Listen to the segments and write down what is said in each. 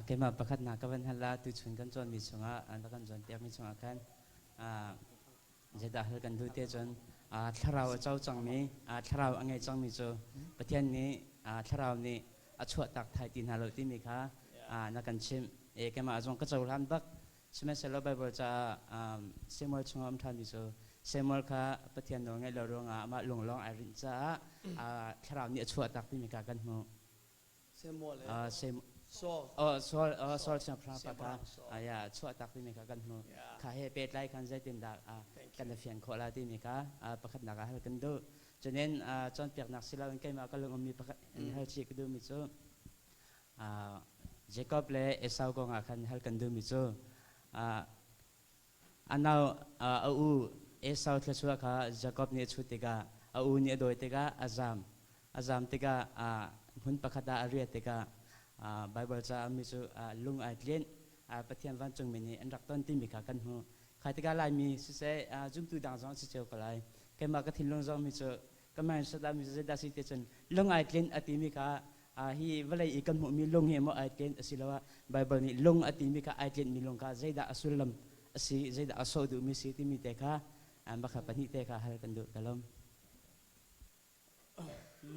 เกมาประคัดหนักกับวันฮัลลาตุชุนกันจนมีชงอันกันจนเตียมีชงกันจะได้กันดูเตจนถ้าเราเจ้าจังมีถ้าเราอังไงจังมีโจประเทศนี้ถ้าเรานี่ช่วยตักไทยตินฮัลโหลที่มีค่ะนักกันชิมเกมาจงก็จะรันบักใช่ไหมเสร็จแล้วไปบอกจะเซมอลชงอมทันมีโจเซมอลค่ะประเทศน้องไงเราลงมาลงลองอารินจ้าถ้าเรานี่ช่วยตักที่มีกันหูเซมอลเลยเซมโซอลเชฟพระปะกะช่วยตักที่มีกันหูข้าให้เป็ดไล่กันใจตินดักกันเฟียนโคลาที่มีค่ะประคัดนักให้กันดูจนนั้นจนเปียกนักศิลป์กันมาก็ลงมีประคัดให้ชีกดูมิโซเจคอบเล่เอสาวกงอาคันให้กันดูมิโซอันนั้นเอสาวที่ชัวค่ะเจคอบเนี่ยชุดติกาเนี่ยโดยติกาอาจามติกาหุ่นประคัดอารีติกาไบเบิลจะมีจูลุงไอเลียนปฏิญาณวันจงมินีอันรักต้นที่มีขากันหูใครที่กาลายมีสิ่งจุ่มตัวดังจงสิ่งเจ้าก็ลายแค่มากระถิ่นลงจงมีจูก็ไม่สุดท้ายมีจูได้สิ่งที่จนลุงไอเลียนอติมีขาฮีเวลาอีกันหูมีลุงเหี้ยมไอเลียนสิลว่าไบเบิลนี่ลุงอติมีขาไอเลียนมีลุงขาใจด่าสุลลัมสิใจด่าสุดูมีสิ่งที่มีแต่ขาบักขับปนิเตขาให้กันดูกันล้ม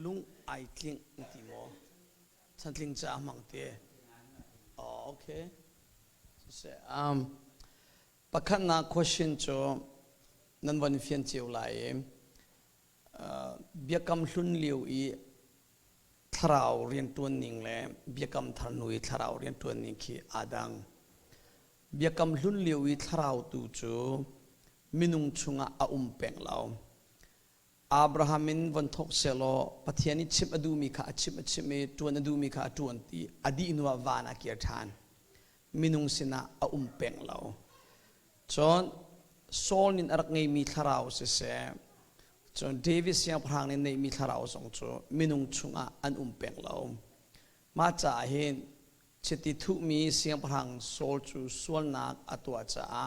ลุงไอเลียนติโมฉันลิงจะมั่งเตะโอเคประคันนัก question โจนั้นวันเฟียนเจียวไหลเบียกำลุนเลียวอีทราวเรียนตัวนิ่งเลยเบียกำทานุยทราวเรียนตัวนิ่งคืออาดังเบียกำลุนเลียวอีทราวตูโจมินุงชุงอาเป็งเราอับราฮัมินวันทกเซโลปฏิญาณชิมอดูมิค่ะชิมตัวอดูมิค่ะตัวนี้อดีอินวาวานาเกียรทานมินุงสินะเป็งเราจนโซลนินรักไงมีทาราวเสจนเดวิสยังพรางในมีทาราวสองจมินุงชุงอันเป็งเรามาจ่าเห็นจิตทุมีเสียงพรางโซลจูโซลนักอตัวจ่า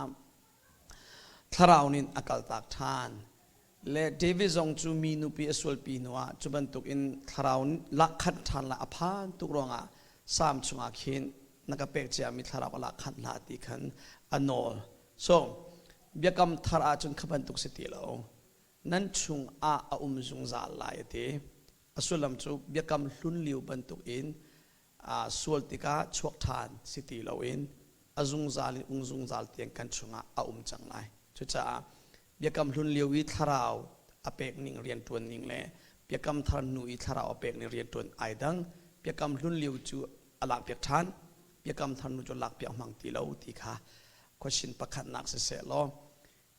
ทาราวนินอากาศตักทานและเดวิสองจูมีนุปีอสวลปีนัวจุบันตุกินทาราวลักขัดทานละอภานตุกรองสามชุงอาคินนักเป็กเจ้ามีทาราวลักขัดลาติขันอนอลso เบียกำทาราจนขบันตุกสติเรานั้นชุงจุงซาลายเตอสุลัมจูเบียกำลุนลิวบันตุกอินสวลติกาชวกทานสติเราอินจุงซาลิจุงซาลเตียงกันชุงจังไลชุจ้าเบียกำลุนลิวอิทาราวอเปกนิงเรียนตัวนิงเลยเบียกำทานุอิทาราวอเปกนิงเรียนตัวไอดังเบียกำลุนลิวจูอลักเปียกทานเบียกำทานุจูลักเปียกมังตีเราตีค่ะquestion ประคันนักเสียล้อ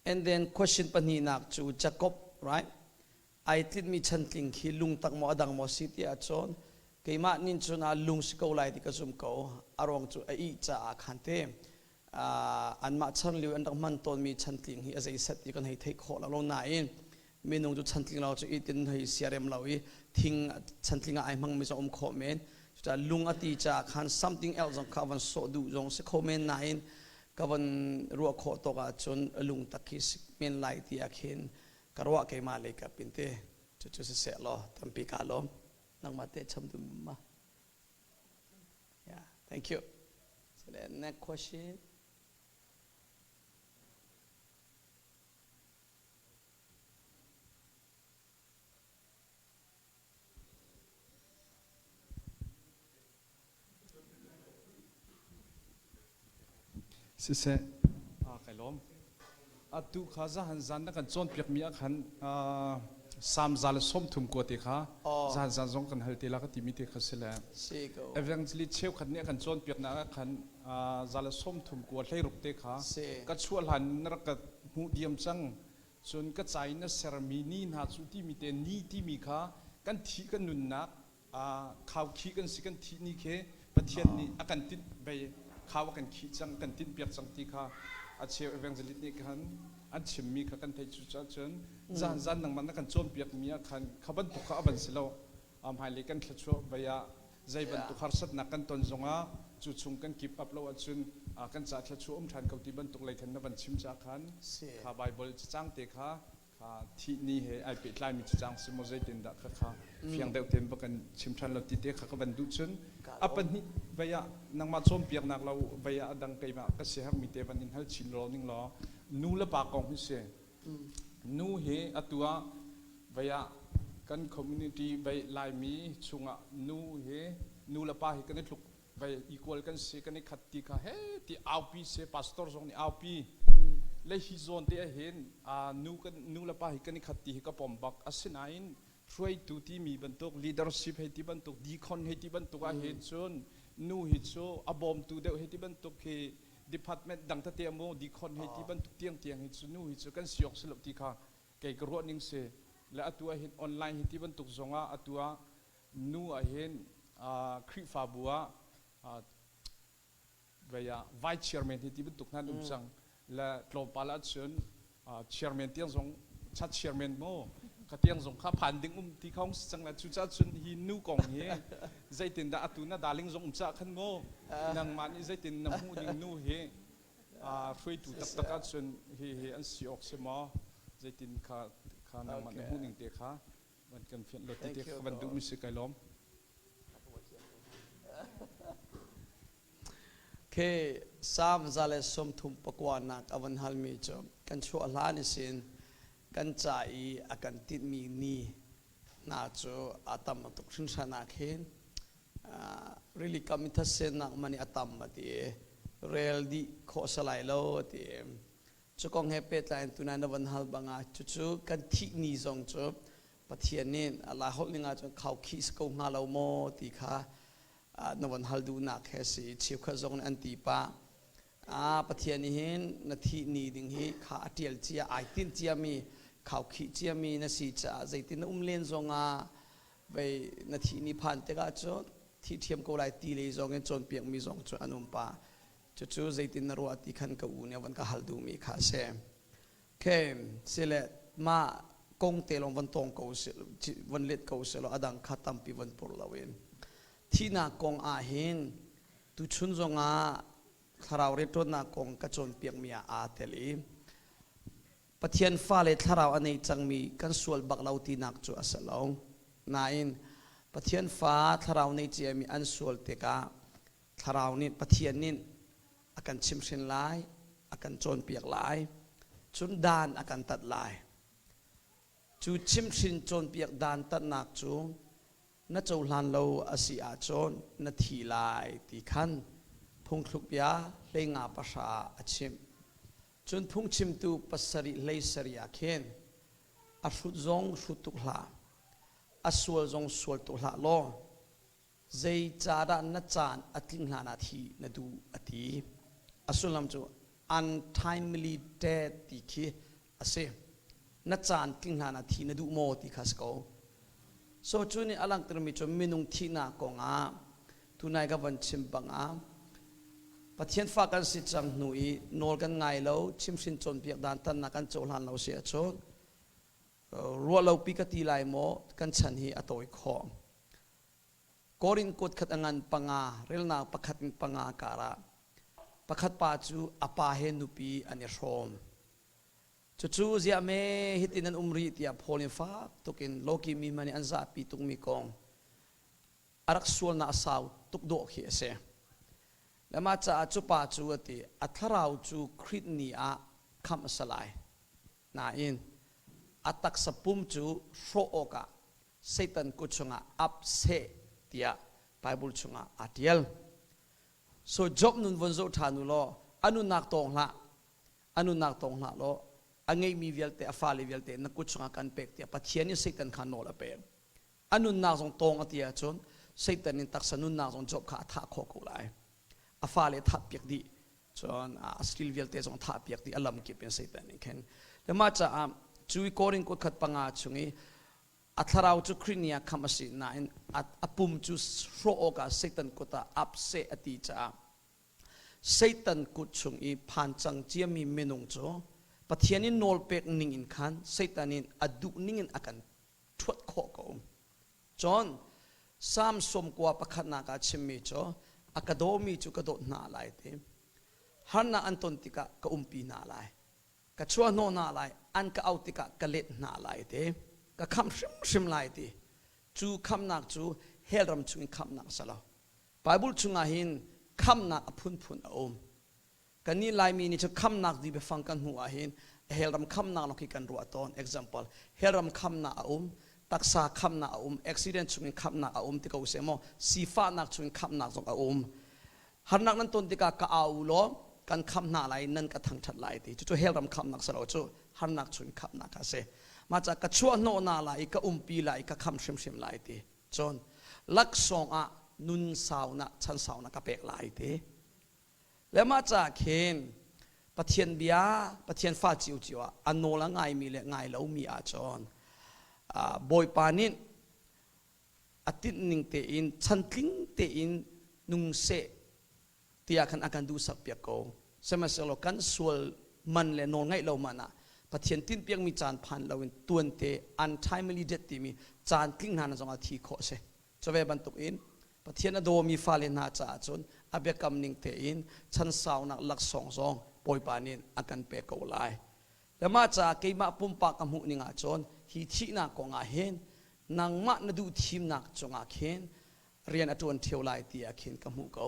and then question ปนีนักจูจักบ right ไอติดมีชันติงฮีลุงตักหมอดังหมอสิทธิ์อาจารย์เกี่ยมานินจูน่าลุงสกอลไลที่กระซุ่มเขาอารมณ์จูไอจ่าขันเตอันมาชันลิวอันดักมันตอนมีชันติงฮีอาศัยสัตย์กันให้เทคโคละลงไหนเมนูจูชันติงเราจูอีตินให้เสียเร็มเราอีทิ้งชันติงไอมังไม่จะคอมเมนจะลุงอติจ่าขัน something else ของเขาวันโซดูจงสคอมเมนต์ไหนก็วันรัวโคตกจนลุงตะคิสเมนไลที่อาคินกรัวเกมาเลยกับปินเตจุดเสียล้อตั้มปีกาล้อนักมาเตะชมดุมมา yeah thank you so the next questionสิเสไก่ล้มดูข้าจะหันจันนักจนเปียกมีอักหันสามจัลส้มทุ่มกวดติค่ะจันจงกันเฮติลักติมิติขัสเลเอเวนต์ลิเชลขันเนี่ยกันจนเปียกนักขันจัลส้มทุ่มกวดเลยรุกติค่ะก็ชวนหันนักหูเดียมจังจนก็ใจนักเซรามินีนาจุติมิเตนีที่มีค่ะกันทีกันนุนนักข่าวขี้กันสิกันทีนี่เคประเทศนี้อากันติดไปข่าวกันขี้จังกันติดเปียกจังที่ค่ะอาเชียเอเวนต์ลินี่กันอันชิมมีค่ะกันไทยจุดจนจันนังมันนักกันจนเปียกมีขันขบันตุกขับันสิโลหายเลยกันขชัวใบยาใจบันตุกฮาร์สัตนักกันตนจงจุดชงกันกิบอัพโหลดจนกันจัดขชัวทันเขาที่บันตุกเลยทันนับบันชิมจากขันข้าไบเบิลจ้างเตะค่ะ ข้าที่นี่เฮไอเป็ดลายมีจังสมมติเต็นดักข้าเพียงเดียวเต็มประกันชิมชันเราติดเด็กข้าก็บรรดุชนอัปปนี้ใบยะนังมาส้มเปียกนักเราใบยะดังไกมาก็เสียหักมีเตบันอินฮัลชินรอนิ่งล้อนูละปากกองพิเศษนูเฮอตัวใบยะกันคอมมูนิตี้ใบลายมีชุงะนูเฮนูละปาเฮกันนี่ถูกใบอีควอลกันเสกันนี่ขัดตีข้าเฮที่เอาปีเสพาสตอร์ทรงนี่เอาปีและฮิโซนเดียเห็นนูละปาฮิกันนี่ขัดตีกับปอมบักอาศัยนั่นช่วยตัวที่มีบรรทุก leadership ให้ที่บรรทุกดีคอนให้ที่บรรทุกอาเห็นจนนูฮิโซอบอมตัวเดียวให้ที่บรรทุกคือ department ดังทัดเตียมโมดีคอนให้ที่บรรทุกเตียงฮิโซนูฮิโซกันสยกสลับที่ข้าเกี่ยกับรถนิ่งเสและตัวเห็นออนไลน์ให้ที่บรรทุกส่งตัวนูเห็นคริฟาบัวเวีย vice chairman ให้ที่บรรทุกนั้นสังและกลบปาลัดเชิญเชียร์แมนเตียงสงชัดเชียร์แมนโม่ข้าเตียงสงข้าผ่านดึงที่เขาสังและชุดชัดชนฮินูกองเฮใจตินดาตุน่าดาลิงสงจักขันโม่นางมันใจตินน้ำหูดิงนูเฮช่วยถูตักตักชนเฮอันสีออกเสมอใจตินข้านางมันน้ำหูดิงเตะข้ามันกันเฟียนรถเตะข้าบรรดุมิสไกล้อมเคสามซาเลสมทุมปกวานักอวันฮัลมีจบกันชัวลานิสินกันใจอากันติดมีนีน่าจะอาตมาตุกชินชานักเห็นreally กามิทัศน์นักมันอาตมาที่เรลดีโคสไลโลที่จุกองเฮเปตไลน์ตุนันอวันฮัลบังอาจุกันที่นี่จงจบปะเทียนนี่Allahฮอลลิงอาจจะเขาคิสกูงาเราโมที่ข้านวันฮัลดูนักเฮสิชิวข้าจงอันตีปะปะเทียนนี้เห็นนาทีนี้ดิ่งฮีข้าเทียลเจียไอตินเจียมีข้าวขี้เจียมีนาซีจ้าใจตินเลนจงไปนาทีนี้ผ่านเตก้าจดที่เทียมกูไลตีเลยจงเงินจนเปียกมีจงจอันุมปะจู่ใจตินนรัวที่ขันกับอูเนี่ยวันก็ฮัลดูมีข้าเซมเข้มเสเลมากงเตลงวันตรงกูเสลวันเล็ดกูเสลอดังขัดตั้มปีวันปุรลาเวนที่นักกงอาเห็นตุชุนจงคาราวเรตนักกงกระโจนเปียกมีอาเทลีปะเทียนฟ้าเลทาราวอันนี้จังมีกันส่วนบักเหลาที่นักจูอาศัยลงนายปะเทียนฟ้าทาราวในเจียมีอันส่วนเตกาทาราวนี้ปะเทียนนี้อากันชิมเชนลายอากันโจนเปียกลายจุนดานอากันตัดลายจูชิมชินโจนเปียกดานตัดนักจูนัดจูลันเราอาศัยอาจนนัดทีลายตีขันพุงคลุกยาเลงาภาษาอาชิมจนพุงชิมตูปัสริเลสริอาเคนอาสุดจงสุดตุลาอาสวลจงสวลตุลาโลใจจาระนัดจานอัติงลานาทีนัดูอติอาสุลำจู untimely death ตีคีอาเซนัดจานติงลานาทีนัดูโมติคัสโกso chuni alang termi cho minung thina konga tunai ka van chim banga pathian fa kan si chang nui nol kan ngai lo chim sin chon piak dan tan na kan chol han lo sia chon ro lo pi ka ti lai mo kan chan hi atoi kho korin kot khat angan panga rel na pakhat panga kara pakhat pa chu apa he nupi ani rom chu zia me hitinan umri tia pholin fa tukin loki mi mani anza pi tuk mi kong arak sual na asaw tuk do khi ase lama cha chu pa chu ati atharau chu khrit ni a kham salai na in atak sapum chu ro oka satan ku chunga upse tia bible chunga atiel so job nun vonzo thanu lo anu nak tong la lo angai mi velte afali velte na kuchunga kan pek tia pathiani satan khan no la pe anun na jong tong atia chon satan in taksanun na jong job kha tha kho ko lai afale tha pek di chon skill velte jong tha pek di alam ki pen satan in khen the ma cha chui koring ko khat panga chungi atharau chu krinia khamasi na in apum chu ro oka satan ko ta upse ati cha satan kuchung i phan chang chiami menung cho pathianin nol pek ning in khan satanin adu ning in akan thot kho ko chon sam som kwa pakhat na ka chimmi cho akadomi chu ka do na lai te harna anton tika ka umpi na lai ka chua no na lai อันก็เอาติกะกะเล็ดหน้าลายเตก็คำชิมลายเตจูคำนักจูเฮลรำจูคำนักสลาวไบเบิลจูงาหินคำนักพุนอมกันนี้ลายมีนี่จะคำนักดีไปฟังกันหัวหินเฮลรำคำนักนกิกันรัวตอน example เฮลรำคำนักตักษาคำนักaccident จูคำนักติกาอุเสมอสีฟ้านักจูคำนักจงหันนักนั้นต้นติกากะเอาล้อกันคำนักลายนั่นก็ทั้งชัดลายตีจู่เฮลรำคำนักสลาวจู่หันนักจูคำนักเสมาจากกระชัวโนนาลายก็ปีลายก็คำชิมลายตีจนลักษณะนุนสาวนะชันสาวนะก็เปกลายตีแล้วมาจากเคนปะเทียนเบียปะเทียนฟ้าจิวอันโนละไงมีเลยไงแล้วมีอาจอนบอยปานินอาทิตย์หนึ่งเตอินชันทิ้งเตอินนุงเสที่อากันดูสักเปียกโกสมัยสโลกันส่วนมันเลยนอนไงเรามันปะเทียนทิ้งเปียกมีจานพันเราเป็นตัวเตอันไทม์ลิเดตที่มีจานทิ้งหันจงอาทีโคเสจะไปบรรทุกอินปะเทียนโดมีฟ้าเลนาจ่าจนอาเบียกำนิ่งเตอินชันสาวนักลักสองปอยปานินอากันเปกโกไลแล้วมาจากเกี่ยมาปุ่มปากกำหุนิงาจนฮีที่นักกงอาเห็นนางมาณดูทีมนักจงอาเห็นเรียนอจวนเที่ยวไลตีอาเห็นกำหุเขา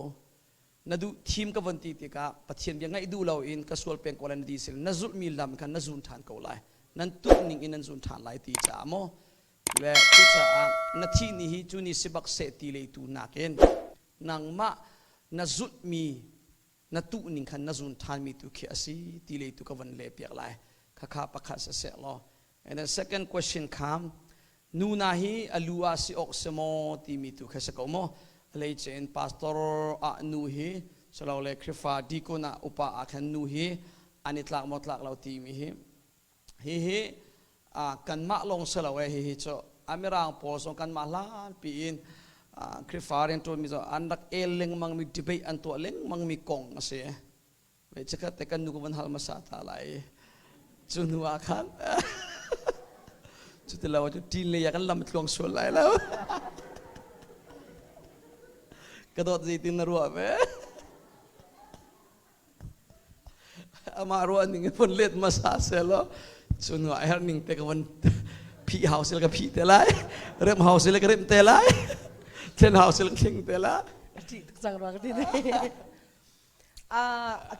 ณดูทีมกับวันตีติกาปะเทียนยังไงดูเราอินกส่วนเป็นคนดีสิลนจุดมีลำกันนจุนทานเขาไลนั่นตุกนิ่งอินนจุนทานไลตีจ้าโมและที่จะนาทีนี้จูนิสิบักเสตีเลยตูนักเห็นนางมานจุดมีนตุนิ่งขันนจุนทานมีตุเขียสีตีเลยตุกับวันเล็บเปียกไลข้าประคัสเสร็จแล้ว and the second question come นูนาฮีอลูอาสิออกสมอตีมีตุข้าสกอมเลยเจน pastor นูฮีสลาวเลคริฟาดีโกนาอุปาคันนูฮีอันนี้ตลักหมดตลักเราตีมีฮีกันมาลงสลาวฮีโจอเมริกันพอสกันมาลาปีอินคริฟาเรนตัวมีโจอันดักเอลเลงมังมีดิเบอันตัวเลงมังมีกงเสียเวชก็แต่กันนูกวันฮัลมาสาตาไลจุนว่าคันจุดที่เราจุดที่เลยอยากกันลำลงส่วนไหนแล้วกระโดดจีตินรัวไหมอามารัวหนึ่งคนเล็ดมาสาเสร็จแล้วจุนว่าไอ้หนึ่งแต่กับวันพี่เฮาเสร็จกับพี่เตลัยเริ่มเฮาเสร็จกับเริ่มเตลัยเช่นเฮาเสร็จกับเข่งเตลัยจีจังรักที่นี่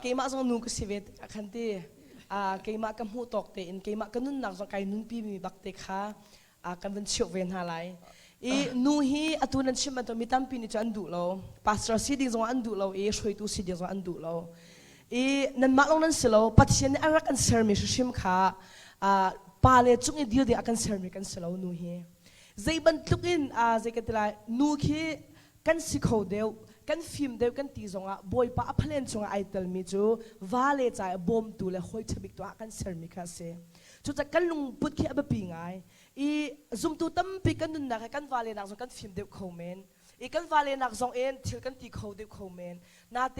เกี่ยมาส่งนูกุสิเวตคันที่เกี่ยมากับหูตอกเตอินเกี่ยมากับนุ่นนักส่งไก่นุ่นปีมีบักเตค่ะกันเป็นเชี่ยวเวนหาไรนูฮีอตุนันชิมันตัวมีตั้มปีนี่จะอันดูเราปัสสาวะสีดิ่งส่งอันดูเราช่วยตัวสีดิ่งส่งอันดูเรานั่นมาลงนั่นสิเราปัจจัยนี้อะไรกันเสริมมีชิมค่ะปาเลจุกนี่เดียวเดียวกันเสริมมีกันสิเรานูฮีใจบรรทุกอินใจกันที่ไรนูฮีกันสิเขาเดียวกันฟิล์มเดียวกันตีส่งบอยป้าเพลนส่งไอเทลมีจูวาเลจ่ายบอมตัวเลยหอยทบิกตัวกันเสริมมีค่ะเสียจุดจากกันลุงพุทธแค่แบบปีไงซุ่มตัวตั้มปีกันนุ่นนักกันวาเลนักส่งกันฟิล์มเดียวเขาเมนกันวาเลนักส่งทิลกันตีเขาเดียวเขาเมนนาเต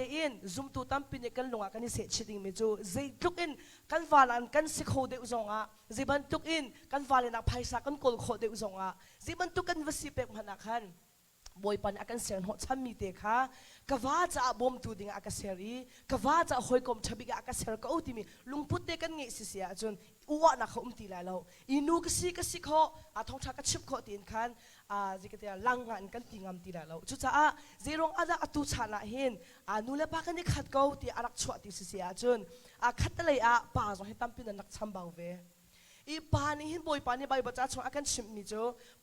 ซุ่มตัวตั้มปีเนี่ยกันลุงกันนี่เสียชิดิงมีจูใจทุกกันวาลันกันสิเขาเดียวส่งใจบันทุกกันวาเลนักไพศาลกันโกลเขาเดียวส่งใจบันทุกกันวสิเปกมันนักขันบอยปันอากันเสียงหัวช้ำมีเตะค่ะกว่าจะบอมตูดิ่งอากันเสียรีกว่าจะหอยกลมฉบิกอากันเสียก็อุติมีลุงพุทธเตกันเงี้ยเสียจนอ้วนนักเขาตีแล้วนูกสิเขาท้องชักกระชิบเขาตีนคันจิกเตะลังงานกันตีงามตีแล้วจุดจ้าเจรงอาดาตุชานะเห็นนูเล่ปากันนี่ขัดเขาตีอารักชัวตีเสียจนขัดเลยป่าจงให้ตั้มปีนักช้ำเบาเวป่านี่เห็นบอยป่านี่ใบบัจฉงอากันชิมมิจู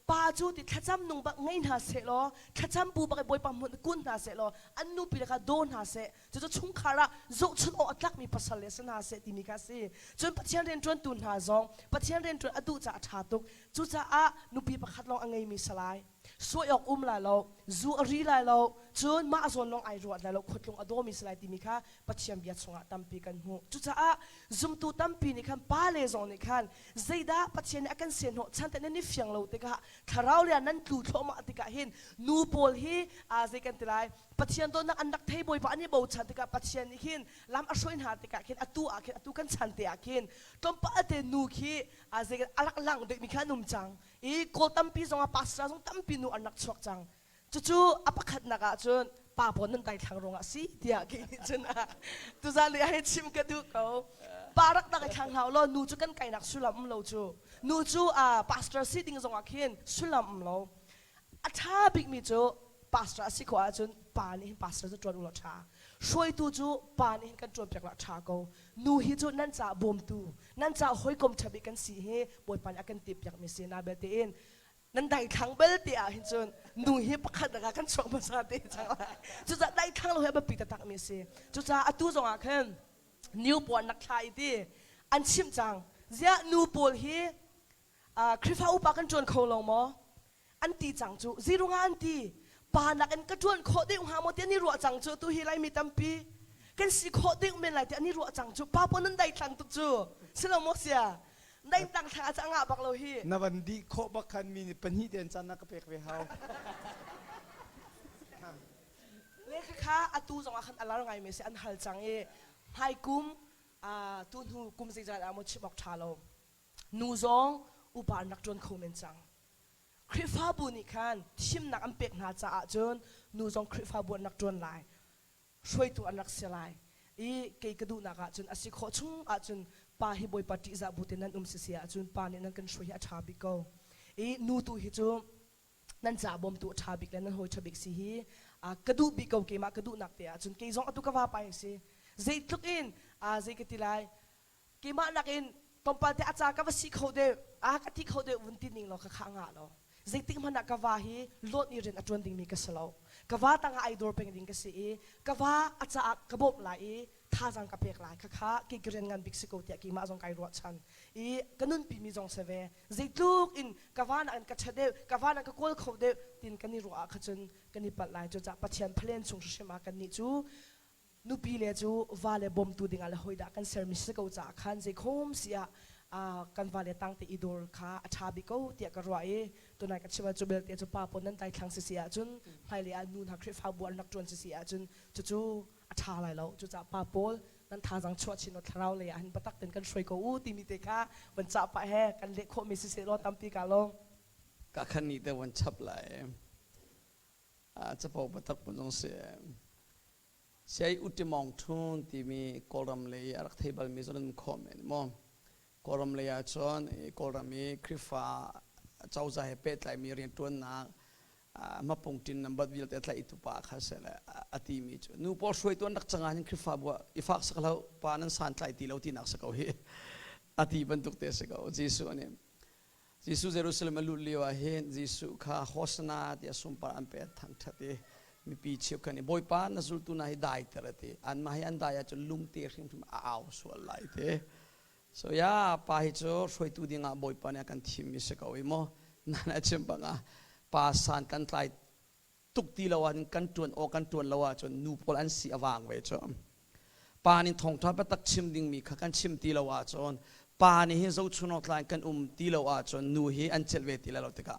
ป่าจูติขจำนุ่งบักไงน่าเสลอขจำปูบักบอยป่ามุนกุนน่าเสลออันนู้ปีละก็โดนน่าเสจะชุ่มขาระจุชุนออัตลักมีภาษาเลสน่าเสติมิกาซีจนปัจจัยเรียนจนตุนหาจงปัจจัยเรียนจนอดุจะชาตุกจุจะนู้ปีประคัดลองอังไงมีสลายสวยออกลายเราจูอรีลายเราจนมาจนลองไอรวดลายเราขุดลงอดมีสลายติมิกาปัจจัยเบียดสงตั้มปีกันหูจุจะซุ่มตูตั้มปีนี่คันป้าเลจงนี่คันใจด้าปัจจัยนี้อากันเสียนหัวฉันแต่นั่นนี่เฟียงเราติกะคาราวเรียนนั่นตูโทมาติกะเห็นนูโพลฮีใจกันติไลปัจจัยตัวนักอันดักเทบอยป่านนี้บ่าวฉันติกะปัจจัยนี้เห็นลำอช่วยหาติกะเห็นอตูกันฉันติกะเห็นตอนป้าเตนูขี้ใจกันอลักลังเด็กมีแค่นุ่มจังโคตั้มปีส่งปัสสาวะส่งตั้มปีนูอันนักชกจังจู่ๆอภัขัดนักจนป้าปนนั่นไต่ทางรงสิเดียกินจนตุซาลีให้ชิมกระดูกเขา ปารักนักขังเรานูจูกันไก่นักสุลามเราจูนูจูพาสเตอร์ซีดิ้งจงอาคินสุลามเราถ้าบิ๊กมีจูพาสเตอร์สิขวาจุนปานี่พาสเตอร์จะจวนอุลชาช่วยตูจูปานี่กันจวนเปกลักชาโกนูฮิจูนั่นจะบ่มตูนั่นจะหอยกลมฉบิกันสีเฮบอยปานกันติบอยากมีเสนาเบลเตอินนั่นได้ทั้งเบลเตียหินจนนูฮิปขัดดักกันสองภาษาเตจังเลยจุดจะได้ทั้งเราเฮบปีตะตักมีเสจุดจะอตุจงอาคินนิวปอนนักไทยดีอันชิมจังเจ้านูปอลฮีคริฟ้าอุปกันจวนโคลงมออันตีจังจูซีรุงอันตีปานักอันกระจวนโคดิอุหามอเตียนี่รัวจังจูตุฮีไลมีตัมปีกันสิโคดิอุเมนไลเตียนี่รัวจังจูป้าปนนั้นได้ทังตุจูสิเราโมเสียได้ตังทางจังอาบักโลฮีนาวันดีโคบักคันมีปัญหาเดินจันนักเปกเวฮาวเลขค่ะอตุจงอาคันอะไรไงมีเสอันฮัลจังเอไฮกุมตุนหูกุมสิจัดอามชิบอกชาโลนูซองอุปานักจวนโคเมนจังคริฟ้าบุญคันชิมนักอันเป็กนาจ่าจนนูซองคริฟ้าบุญนักจวนไลช่วยตัวนักเสียไลอีเกยกระดูนักจนอาศัยขอชุ่งจนปาฮิบอยปฏิจับบุตรนั้นเสียจนปานี่นั่นกันช่วยอาชาบิโกอีนูตัวฮิจูนั่นจ่าบอมตัวชาบิกแล้วนั่นหอยชาบิกสิฮีกระดูบิโกเกมากระดูนักเตะจนเกยซองอตุกว่าไปสิเจทุกอินเจกติไลเกมานักอินตอมปาเตอาจารย์ก็ว่าสิเขาเดกติเขาเดวันที่นิ่งเราข้างๆเราเจติมันนักกว่าฮีลดนี่เรนอัจวนดิ่งมีกษลาวกว่าตั้งไอดอลเป็นดิ่งกษอีกว่าอาจารย์กบบไหลท่าจังกับเปกไหลข้ากิกเรียนงานบิกซิโกเตียกิมาจงไกรวชันอีกันนุ่นปีมีจงเสวเจตุกอินกว่านักกัจเดวกว่านักกอลเขาเดวตินกันนี่รัวขจนกันนี่ปัดไหลจนจากปัจจัยเพลนส่งสุชิมากันนี่จูนูปีเลจูวาเลบอมตูดิ่งอะไรหอยดักกันเซอร์มิสก็จากขันเจคอมเสียกันวาเลตั้งแต่อีดอลข้าอาชาบิโกเตียกรวยตัวนั้นก็ชิวจูเบลเตียจูป้าปนนั้นได้ครั้งเสียจนไม่เลยนูนักคริฟ้าบัวนักจวนเสียจนจูอาชาอะไรแล้วจูจะป้าปนนั้นทางจังชวดชินทราวเลยอันปตักเต็นกันช่วยกูตีมีเตก้าวันจับไปแห่กันเล็กโคมิสิเซโรตัมปีกาลงก็ขันนี้แต่วันชับไหลจะพอปตักปนต้องเสียใช้อุติมองทุนที่มีกอลัมเลยอารักเทบัลมีส่วนคอมเมนต์มองกอลัมเลยอาชอนกอลัมมีคริฟ้าเจ้าใจเป็ดไหลมีเรียนตัวนักมาปงจินนับบัดวิลเตไหลตุปาข้าเสละอติมีจูนูพอช่วยตัวนักจังงานคริฟ้าบัวอีฟักสักแล้วปานั้นสันไหลตีเราที่นักสักเอาเฮอติบรรทุกเตสักเอาจิสุเนี่ยจิสุเยรูซาเล็มลุลีวะเฮนจิสุข้าโฆษณาที่สุมปาอันเป็ดทั้งทัดเตมีปีเชียวกันนี่บอยปานนั่นสุดตัวนั้นได้แต่ละเตอันมาให้อันได้จะลุงเตะขึ้นมาเอาส่วนไหลเตso ya pa hi cho soi tu dinga boi pa ne kan thim mi se kawi mo nana chem banga pa san kan tlai tuk ti lawan kan tuan lawa chon nu pol an si awang we cho pa ni thong tha pa tak chim ding mi kha kan chim ti lawa chon pa ni hi zo chuno tlai kan ti lawa chon nu hi an chel ve ti la lo te ka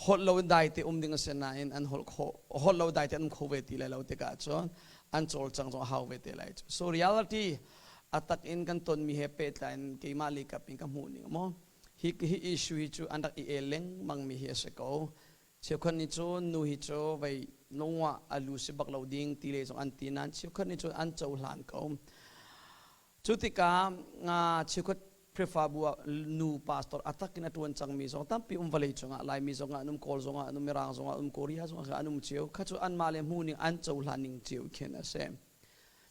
hol lo dai te ding se na in an hol lo dai te an kho ve ti la lo te ka chon an chol chang chong how ve te lai so reality atak in kan ton mi hepe tlain ke mali ka ping ka mu ni mo hi issue hi chu andak I eleng mang mi he se ko che khan ni chu nu hi chu vai nongwa alu se bak loading ti le so antinan che khan ni chu an chau hlan ko chutika nga che khat prefer bua nu pastor atak in atun chang mi so tampi vale chunga lai mi so nga num kol so nga num mirang so nga korea so nga num cheu khachu an male mu ni an chau hlaning cheu khen ase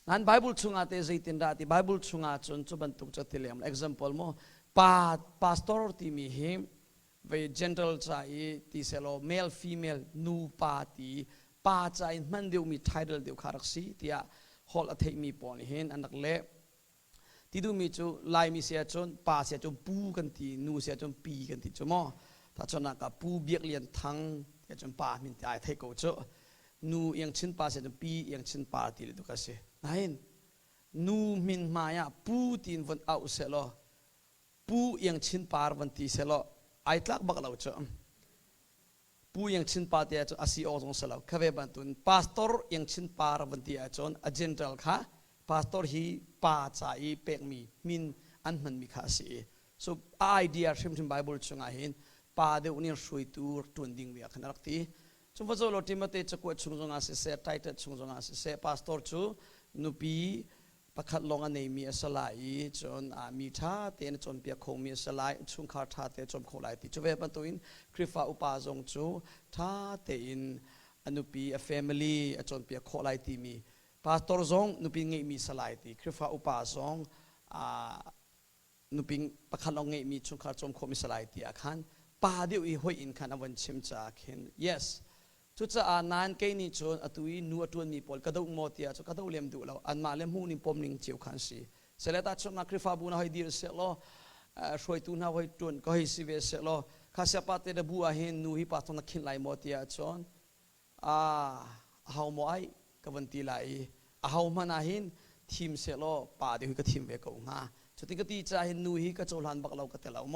nan bible chunga te zaitin da ti bible chunga chon chu ban tuk chatilem example mo pastor ti mi him ve general chai ti selo male female nu pa ti pa chai man deu mi title deu kharaksi tia hol athei mi pon hin anak le ti du mi chu lai mi sia chon pa sia chon pu kan ti nu sia chon pi kan ti chu mo ta chona ka pu biak lian thang ya chon pa min tai thei ko chu nu yang chin pa sia chon pi yang chin pa ti le du ka se nain nu min maya pu tin van au selo pu yang chin par van ti selo ai tlak bak lo cho pu yang chin pa te cho asi o jong selo khave ban tun pastor yang chin par van ti a chon a general kha pastor hi pa cha I pek mi min an man mi kha si so idea shim bible chunga hin pa de unir shui tur tun ding wi khan rakti chum fa zo lo timothy chakwa chung jong a se title chung jong a se pastor chu nupi ประคัดลงอันนี้มีสลายจนมีท่าเตนจนเปียคงมีสลายชุงขาท่าเตจนโคลายติจเวปันตุอินคริฟ้าอุปาจงจูท่าเตอินอนุปีเฟมิลี่จนเปียโคลายติมีพาสตอร์จงนุปีเงมีสลายติคริฟ้าอุปาจงนุปีประคัดลงเงมีชุงขาจนโคมีสลายติอาคันป่าเดียวอีหอยอินคันอวันชิมจากเห็น yesชุดจะนานเกนี่จนอตุยนัวตัวนมีปอลกระดูกโมเตียจนกระดูกเลี้ยมดูเราอันมาเลี้ยมหูนิปมนิงเจียวขันสีเสร็จแล้วตัดชนนักคริฟาบุญให้ดีเสร็จแล้วช่วยตูนให้จนก็ให้สิเวเสร็จแล้วข้าเสียปาเตระบัวเห็นนูฮิปาตนักขินไหลโมเตียจนเฮาโมไอกับวันตีไหลเฮามานาหินทีมเสร็จแล้วป่าเดียวก็ทีมเวกงาจุดที่ก็ตีใจเห็นนูฮิก็โจลันบักเราก็เตเราโม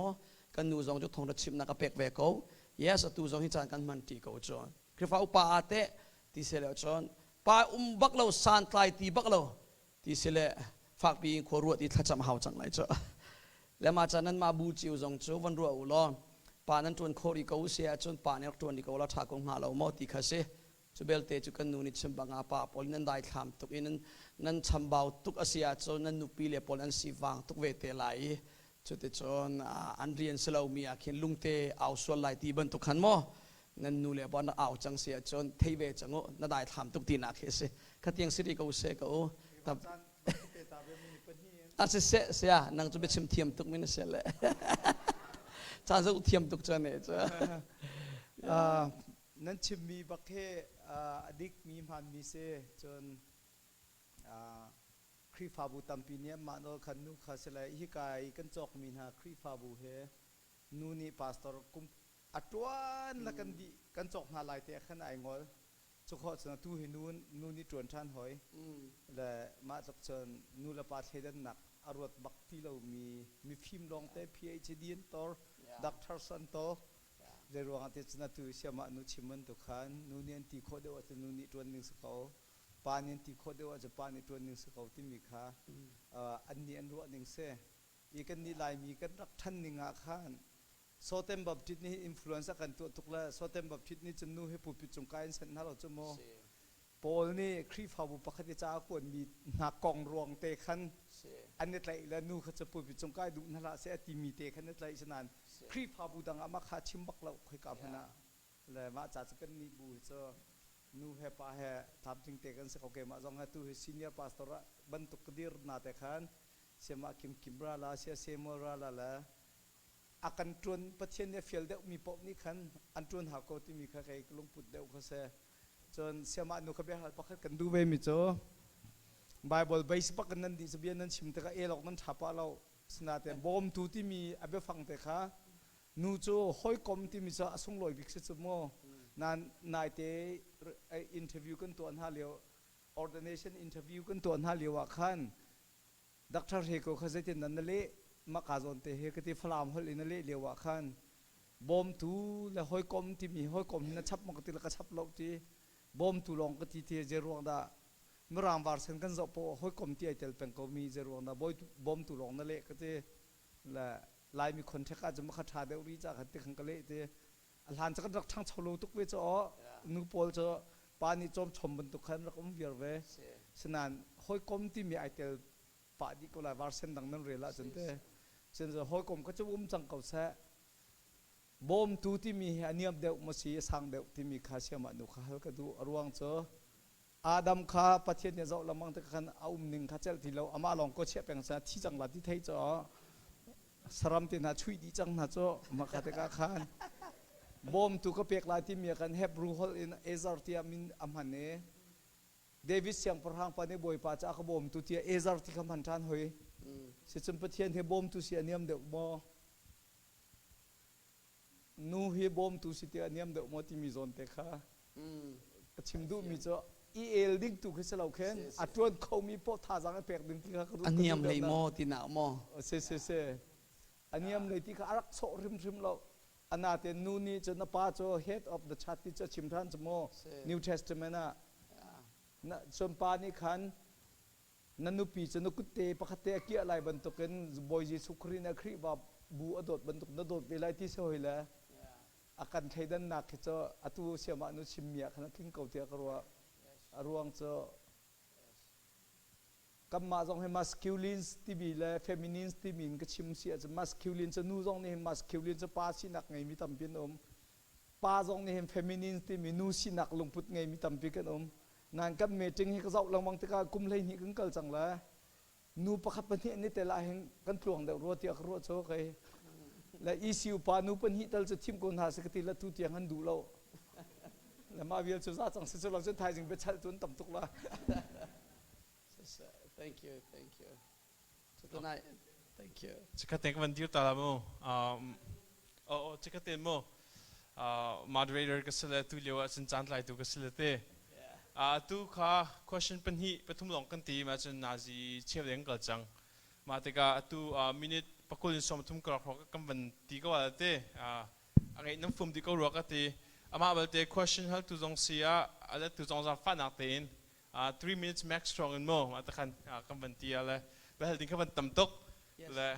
กันนูจงจุดทองระชิมนักเปกเวกงเยสตูจงหิจานกันมันตีกูจนคริฟ้าอุปาเตที่เสลจนป้าบักเราสานไตตีบักเราที่เสลฝากปีขวรัวที่ทัชมาหาจังไรจ้ะแล้วมาจากนั้นมาบูจิวจงจูวันรัวอุลอป้านั้นจวนโคริกูเสียจนป้าเนี่ยจวนดิกูเราทักงหาเราหมดที่ข้าเสจูเบลเตจูกันนูนิชิมบังอาป้าพอนั้นได้ทำตุกอินั้นทำเบาตุกอาเซียจนนั้นนุปีเล่พอนั้นสีวังตุกเวเตไหลจุดจนอันเรียนสลาวมีอาเขียนลุงเตเอาส่วนไหลตีบรรทุกขันโมนั่นนูเล่บอลเอาจังเสียจนเทเวจังโง่น่าได้ทำตุกตีนักเฮสขัดยังสิริกูเสกโอ้ตับอาจจะเสียนั่งจะไปชิมเทียมตุกไม่น่าเสียเลยจ้าจะเทียมตุกจนเนี่ยจ้ะนั่นชิมมีบักเฮอดิกมีมันมีเซจนครีฟาบูตัมปีเนียมาโนขันนุขัสเลยฮิกายกันจอกมีนาครีฟาบูเฮนูนี่พาสตอร์กุมอัตวันละกันดีกันจอกหาลายเตะขันไองอลจุกขอสนตูเฮนูนี่จวนชันหอยและมาจากจนนูละปาเทดันหนักอรวดบักที่เรามีฟิล์มลองเตะ PhD นตอร์ด็อกเตอร์สันโตเรื่องว่าที่สนตูเชื่อมานุชิมันตุขันนูนี่อันที่โคเดว่าจะนูนี่จวนหนึ่งสเขาปานินที่โคเดว่าจะปานิจวนหนึ่งสเขาที่มีค่าอันนี้อันรัวหนึ่งเสอีกันนี่ลายมีกันรักท่านหนึ่งอาคารโซเต็มแบบทิศนี้อิมโฟลูเอนซ์กันตัวทุกละโซเต็มแบบทิศนี้จะนู่ให้ผู้ปิดจงกายเส้นนั้นเราจะโมโปลนี่ครีฟาบุปคติจ้าควรมีหนักกองรวงเตะขันอันนี้ไรแล้วนู่เขาจะผู้ปิดจงกายดูนั่นละเสียตีมีเตะขันนั่นไรฉะนั้นครีฟาบุดังอามาคาชิมบักเราเคยกับพนะและมาจากกันนี่บูจะนูเฮปาเฮทำจริงเตะกันสักโอเคมาจงให้ตัวซีเนียร์พาสตอร์บรรทุกดีร์นาเตะขันเสียมาคิมราลาเสียเซมราลาละอาการจวนประเทศเนี่ยฟิลเดอมีปอบนี่ขันอันจวนหาโกที่มีใครลงปุดเดวเขาเสจนเสียมานุขบีหัดปักกันดูเวมิโจไบเบิลใบสิปักกันนั่นดิสเบียนั้นชิมแต่ก็เอลอกนั้นฉับเราสนาเตบอมทูที่มีอาเบฟังเตะขานูโจห้อยกลมที่มีจะส่งลอยบิกซิสโมนั่นนายเตอินเทอร์วิวกันตัวอันฮาเลียว Ordination อินเทอร์วิวกันตัวอันฮาเลียวว่าขันด็อกเตอร์เฮโกเขาจะเจนนั่นเลยมาคาจนเตะเฮกติฟลามฮอลอินเล่เลียวว่าขันบอมทูและห้อยกลมที่มีห้อยกลมนั้นชับมันก็ติละก็ชับเราที่บอมทูลองก็ที่เทเจรวงดาเมื่อรามวาร์เซนกันจะพอห้อยกลมที่ไอเทลเป็นก็มีเจรวงดาบอมทูลองนั่นเละก็ที่และลายมีคนเทก้าจะมาขัดขาเดวรีจากขัดติขังก็เละที่หลานจะกันรักทั้งชาวโลทุกเวจอ๋อนูโปลจะปานิจอมชมบรรทุกขันรักเวียร์เวฉะนั้นห้อยกลมที่มีไอเทลปาดิก็ลายวาร์เซนดังนั้นเรล่าจนเตเช่นจะห้อยกลมก็จะอุ้มจังเก่าแท้บอมทูที่มีอันนี้เดวมาสีสังเดวที่มีข้าเชื่อมันดูข้าเฮก็ดูรวงเจออาดัมข้าประเทศเนี่ยเราละมั่งแต่ขันเอาหนึ่งข้าเจ้าที่เราอามาลองก็เชื่อเป็นสัตว์ที่จังหวัดที่ไทยเจอสรัมที่น่าช่วยดีจังน่าเจอมาขัดกันขันบอมทูก็เปียกลายที่มีกันเฮบรูฮอลอินเอซาร์ที่มินอัมฮันเน่เดวิสยังประหังปานในบอยป้าจ้าขบอมทูที่เอซาร์ที่คำพันธ์ทันหอยสิจำประเทศเฮบอมทูเสียเนียมเดวมอนูเฮบอมตุสิเตียเนียมเดอมอติมิซอนเตค่ะชิมดูมิจ้าอีเอลดิ้งตุกให้เราเข็นอัตวนเขามีพอท่าจังเปกดึงที่เขาอันนี้เลยมอติหนามอเซอันนี้เลยที่เขารักโซริมเราอันนั้นนูนี่จะนับป้าจะ head of the church ที่จะชิมท่านจะมอ New Testament น่ะส่วนป้านี่ขันนันนุปีจะนุกุเตปะคเตเกี่ยอะไรบรรทุกกันบอยจิสุครีนักรีบบูอดดบรรทุกนดดเวลาที่เสียเลยอาการใครดันนักจะอัตุเสียมานุชิมเมียขณะทิ้งเก่าเตียกรัวรวงจะ กับมาจงให้ masculine ที่มีและ feminine ที่มีก็ชิมเสียจะ masculine จะนู่จงนี่ masculine จะป้าสินักไงมีตำเป็นป้าจงนี่ feminine ที่มีนู่สินักลงพุทธไงมีตำเป็นกันนั่นกับเมจิงให้เขาเราวังตะการกุมเลยนี่กันเกิดจังเลยนู่ประคับปนินี่แต่ละแห่งกันพลวงเดือดรัวเตียกรัวโชกและอีสิวปานู่ปนิตัลจะทิมคนหาสกติละทุเตียงหันดูเราและมาเวียนสุดจังสิสุดเราจะถ่ายจึงไปชัดตุนต่ำตุกละ Thank you so tonight thank you จะก็เต็งวันเดียวตาละมั้งจะก็เต็งมั้งmoderator ก็สิเลตุเลียวสินจันทร์ไลตุก็สิเลเต้ตู้ข้า question เป็นที่ปฐุมหลงกันตีมาจนนาจีเชี่ยวเลี้ยงกันจังมาแต่ก็ตู้minute ปกุลินสมทุมกรอกก็กำวันตีก็ว่าเต้อะไรน้ำฟุ่มตีก็รัวก็ตีมาแบบเต้ question ฮัลตุจงเสียอะไรตุจงจะฟันนักเต้น3 minutes max strong กันมั้งมาแต่กันกำวันตีอะไรแบบเฮลดิ้งกำวันต่ำตกและ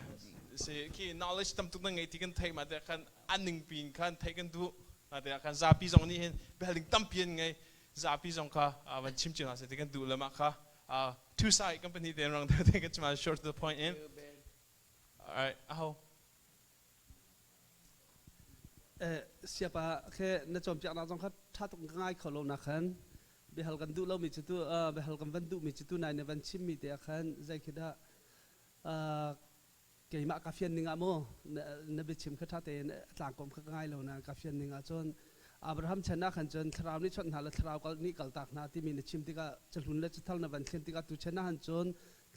สิคี knowledge ต่ำตกนั่งไงที่กันไทยมาแต่กันอันหนึ่งปีนกันไทยกันดูมาแต่กันซาปีจงนี่เห็นแบบเฮลดิ้งต่ำเพียงไงซาปีจงค่ะวันชิมจิงอาศัยที่กันดูเลยมั้งค่ะtwo side company เดินรังเดินกันจะมา short to the point in alright เสียปะแค่ในจอมจากนั้นต้องถ้าต้องง่ายเขาลงนะคันเบลกันดูเรามีจุดตัวเบลกันวันดูมีจุดตัวไหนในวันชิมมีแต่คันใจคิดว่าเกี่ยมากาเฟียนนึงอ่ะโม่ในบิชิมเขาถ้าเตนต่างกลมเขาง่ายแล้วนะกาเฟียนนึงอ่ะจนอับราฮัมชนะขันจนทราวนี่ชนหาและทราวก็นี่กัลตักนะที่มีในชิมที่ก็จะหุ่นและจะทัลในวันเช่นที่ก็ตุชนะขันจน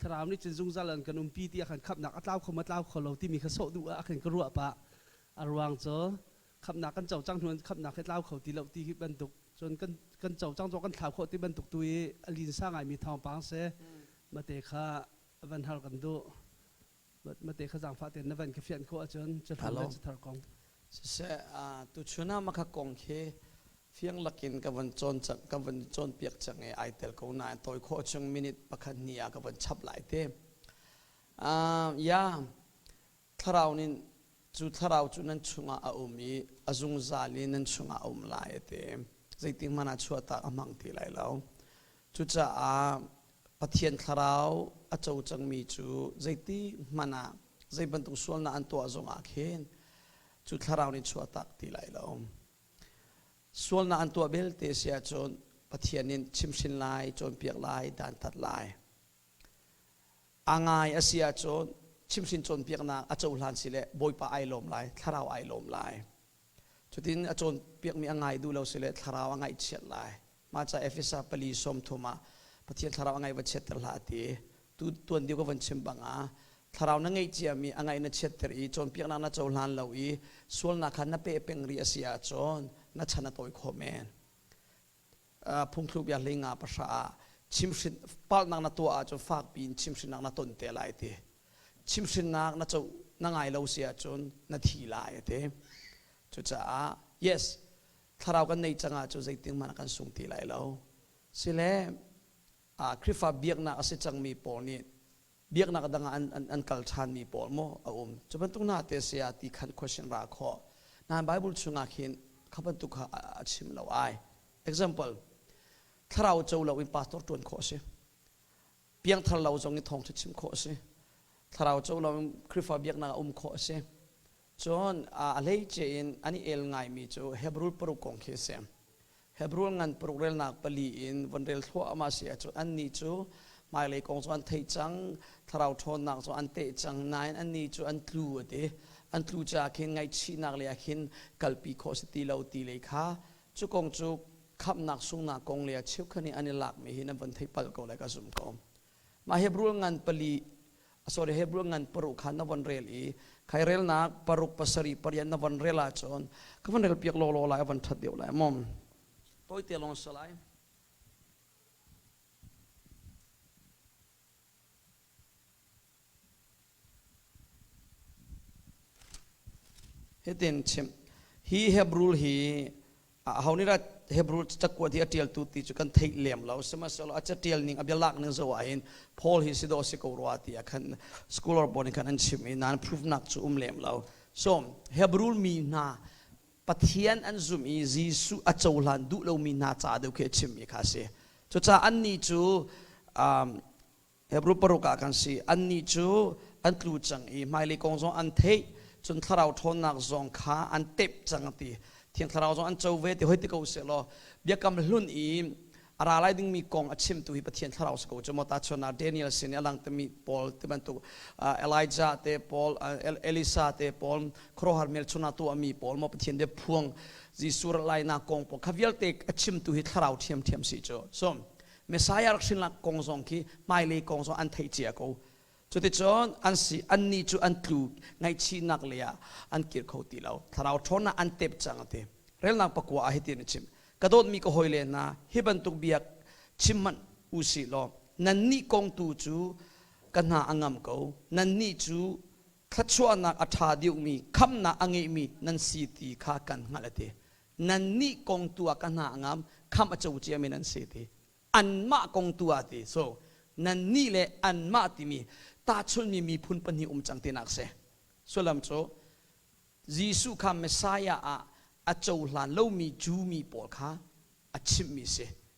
ทราวนี่จะจุงซาลันกันปีที่ขันขับหนักอัตลาวเขามาลาวเขาเราที่มีเขาโซดูอ่ะขันก็รัวปะอารวังโจขับหนักกันเจ้าจังหวนขับหนักให้เล่าเขาตีเราตีบรรทุกจนกันเจ้าจังจกันข่าวเขาที่บรรทุกตัวลินสร้างไงมีทองปังเสมาเตะข้าวันฮัลกันดูมาเตะข้าจังฟ้าเตนนวันกับเฟียนเขาจนจะทำได้จะทำกองเสตุชนะมาขกองเคเฟียงลักินกับวันจนจังกับวันจนเปียกจังไอเตลเขาหน้าตัวโคจังมินิประคันเนียกับวันชับหลายเต้ยาทาราวนินจุดทาราวจุดนั้นชุงอาอุมีอาจุงซาลีนั้นชุงอาอุมลายเต้ใจติมันอาชัวตาอมังตีไหลแล้วจุดจะปะเทียนทาราวอาเจ้าจังมีจูใจติมันใจบรรทุกส่วนนั้นอันตัวจงอาเคนจุดทาราวนี่ชัวตักตีไหลแล้วส่วนนั้นอันตัวเบลเตเสียจนปะเทียนนินชิมชินลายจนเปียกลายด่านตัดลายอ่างไงอาเซียจนชิมชินจนเปียกนาอาจารย์หลานสิเลบอยปะไอลมลายทาราวไอลมลายจุดที่อาจารย์เปียกมีอ่างไงดูเราสิเลทาราวอ่างไงเฉียดลายมาจากเอฟเอสปลีสมทุมาปะเทียนทาราวอ่างไงวันเฉียดตลาดตีตัวเดียวก็วันชิมบังทาราวนั่งไงเจียมีอ่างไงนั่งเฉียดตรีจนเปียกนาอาจารย์หลานเราอีส่วนนักขันนับเป็นเรียเสียจนนัชนะตัวอีกคนแมนพุ่งคลุบยาลิงาภาษาชิมชินป้านักนัตัวอาจจะฝากปีนชิมชินนักนัต้นเตะลายตีชิมชินนักนัจะนั่งไงเราเสียจนนาทีลายเต้จุดจ้า yes ถ้าเรากันในจังหวะจุดใจติงมันกันส่งตีลายเราสิเลคริฟ้าเบียกนักสิจังมีปอนี่เบียกนักดังอันกัลชันมีปอโมจะเป็นตุ้งนาเตเสียตีขัน question ราข้อนานไบเบิลช่วงอาคินขับตุกาชิมเราไอ example ถ้าเราจะเราเป็น pastor จวนโคสิเพียงถ้าเราจงนิทองชิมโคสิถ้าเราจะเราคริฟ้าเบียกนักโคสิจนอะไรเจนอันนี้เอลไงมีจูเฮบรูปรุกองเคเซมเฮบรูงันปรุกเรลนักปลีอินวันเรลทั่วมาเสียจูอันนี้จูหมายเลยกองจูอันเทจังถ้าเราทนนักจูอันเทจังนายอันนี้จูอันทลูเดอันทลูจากเห็นไงชีนักเลยเห็นกัลปีโคสตีเราตีเลยค่ะจูกองจูขับนักสุงนักกองเลยเชื่อคันนี้อันนี้หลักไม่เห็นวันเทปัลกองเลยก็สุ่มกองมาเฮบรูงันปลีsorry เฮบรูงันปรุกขันนวันเรลอีใครเรลนักปรุกปัสรีปริยันนวันเรลาจนก็วันเรลเปียกโลโลลายวันทัดเดียวเลยมอมตัวเตลงสลายเฮตินชิมฮีเฮบรูลฮีเฮานี่ละเฮบรูลจักว่าที่อาเทียลตุติจุกันเทเลียมเราสมัยสละอาจจะเทียลนิ่งอับยาลักนึงสวายินพอลฮีสิโดสิกอรัวตีคันสกูลอร์บอนิคันอันชิมนานพรูฟนักจูเลียมเราส่งเฮบรูลมีนาปัทยันอันซุมอีจีสุอาจารย์ดูเรามีนาจ่าเดียวแค่ชิมอีกาเสียจุดจ่าอันนี้จู เฮบรูปรุกากันสิอันนี้จูอันกลูจังอีไม่เลยกงซองอันเทจนทาราวทนนักซองขาอันเต็บจังตีเทียงทาราวซองอันเจ้าเวทีเฮติโกเสลอเบียกำลุ่นอีอะไรดึงมีกองอัดชิมตุยประเทศทาราวสกุลจมตาชนาเดนิเอลสินอลังตมีปอลที่บรรทุกเอลิจาเตปอลเอลิซาเตปอลครอฮาร์เมลชนาตัวมีปอลมาประเทศเดพวงจีสุรไลนากองปอลขวิลเตกอัดชิมตุยทาราวเทียมสิโจส้มเมสายารักษินลักกองซองคีไม่เลยกองซองอันไทยเจียกูจุดที่จอนอันสิอันนี้จูอันกลูไงชีนักเลียอันเกิดเขาตีเราทาราวทนอันเต็บจังเตเรื่องนักปะกัวอาหิตินชิมกระโดดมีก็หอยเลนะฮิบันตุกเบียกชิมมันอุสิโลนันนี่กองตูจูกันหาอังมเขานันนี่จูขัดชัวนักอัฐาดิวมีคำนาอังเอมีนันสีตีขากันงาลเตนันนี่กองตัวกันหาอังมคำอจูเจียมีนันสีตีอันมากองตัวตีโซนันนี่เลยอันมาติมีตาชนมีพุนปนิจังตีนักเสส่วนลำโจยิสุคำเมสายาอาจูหลานเล่ามีจูมีปอลขาอาชิมมีเส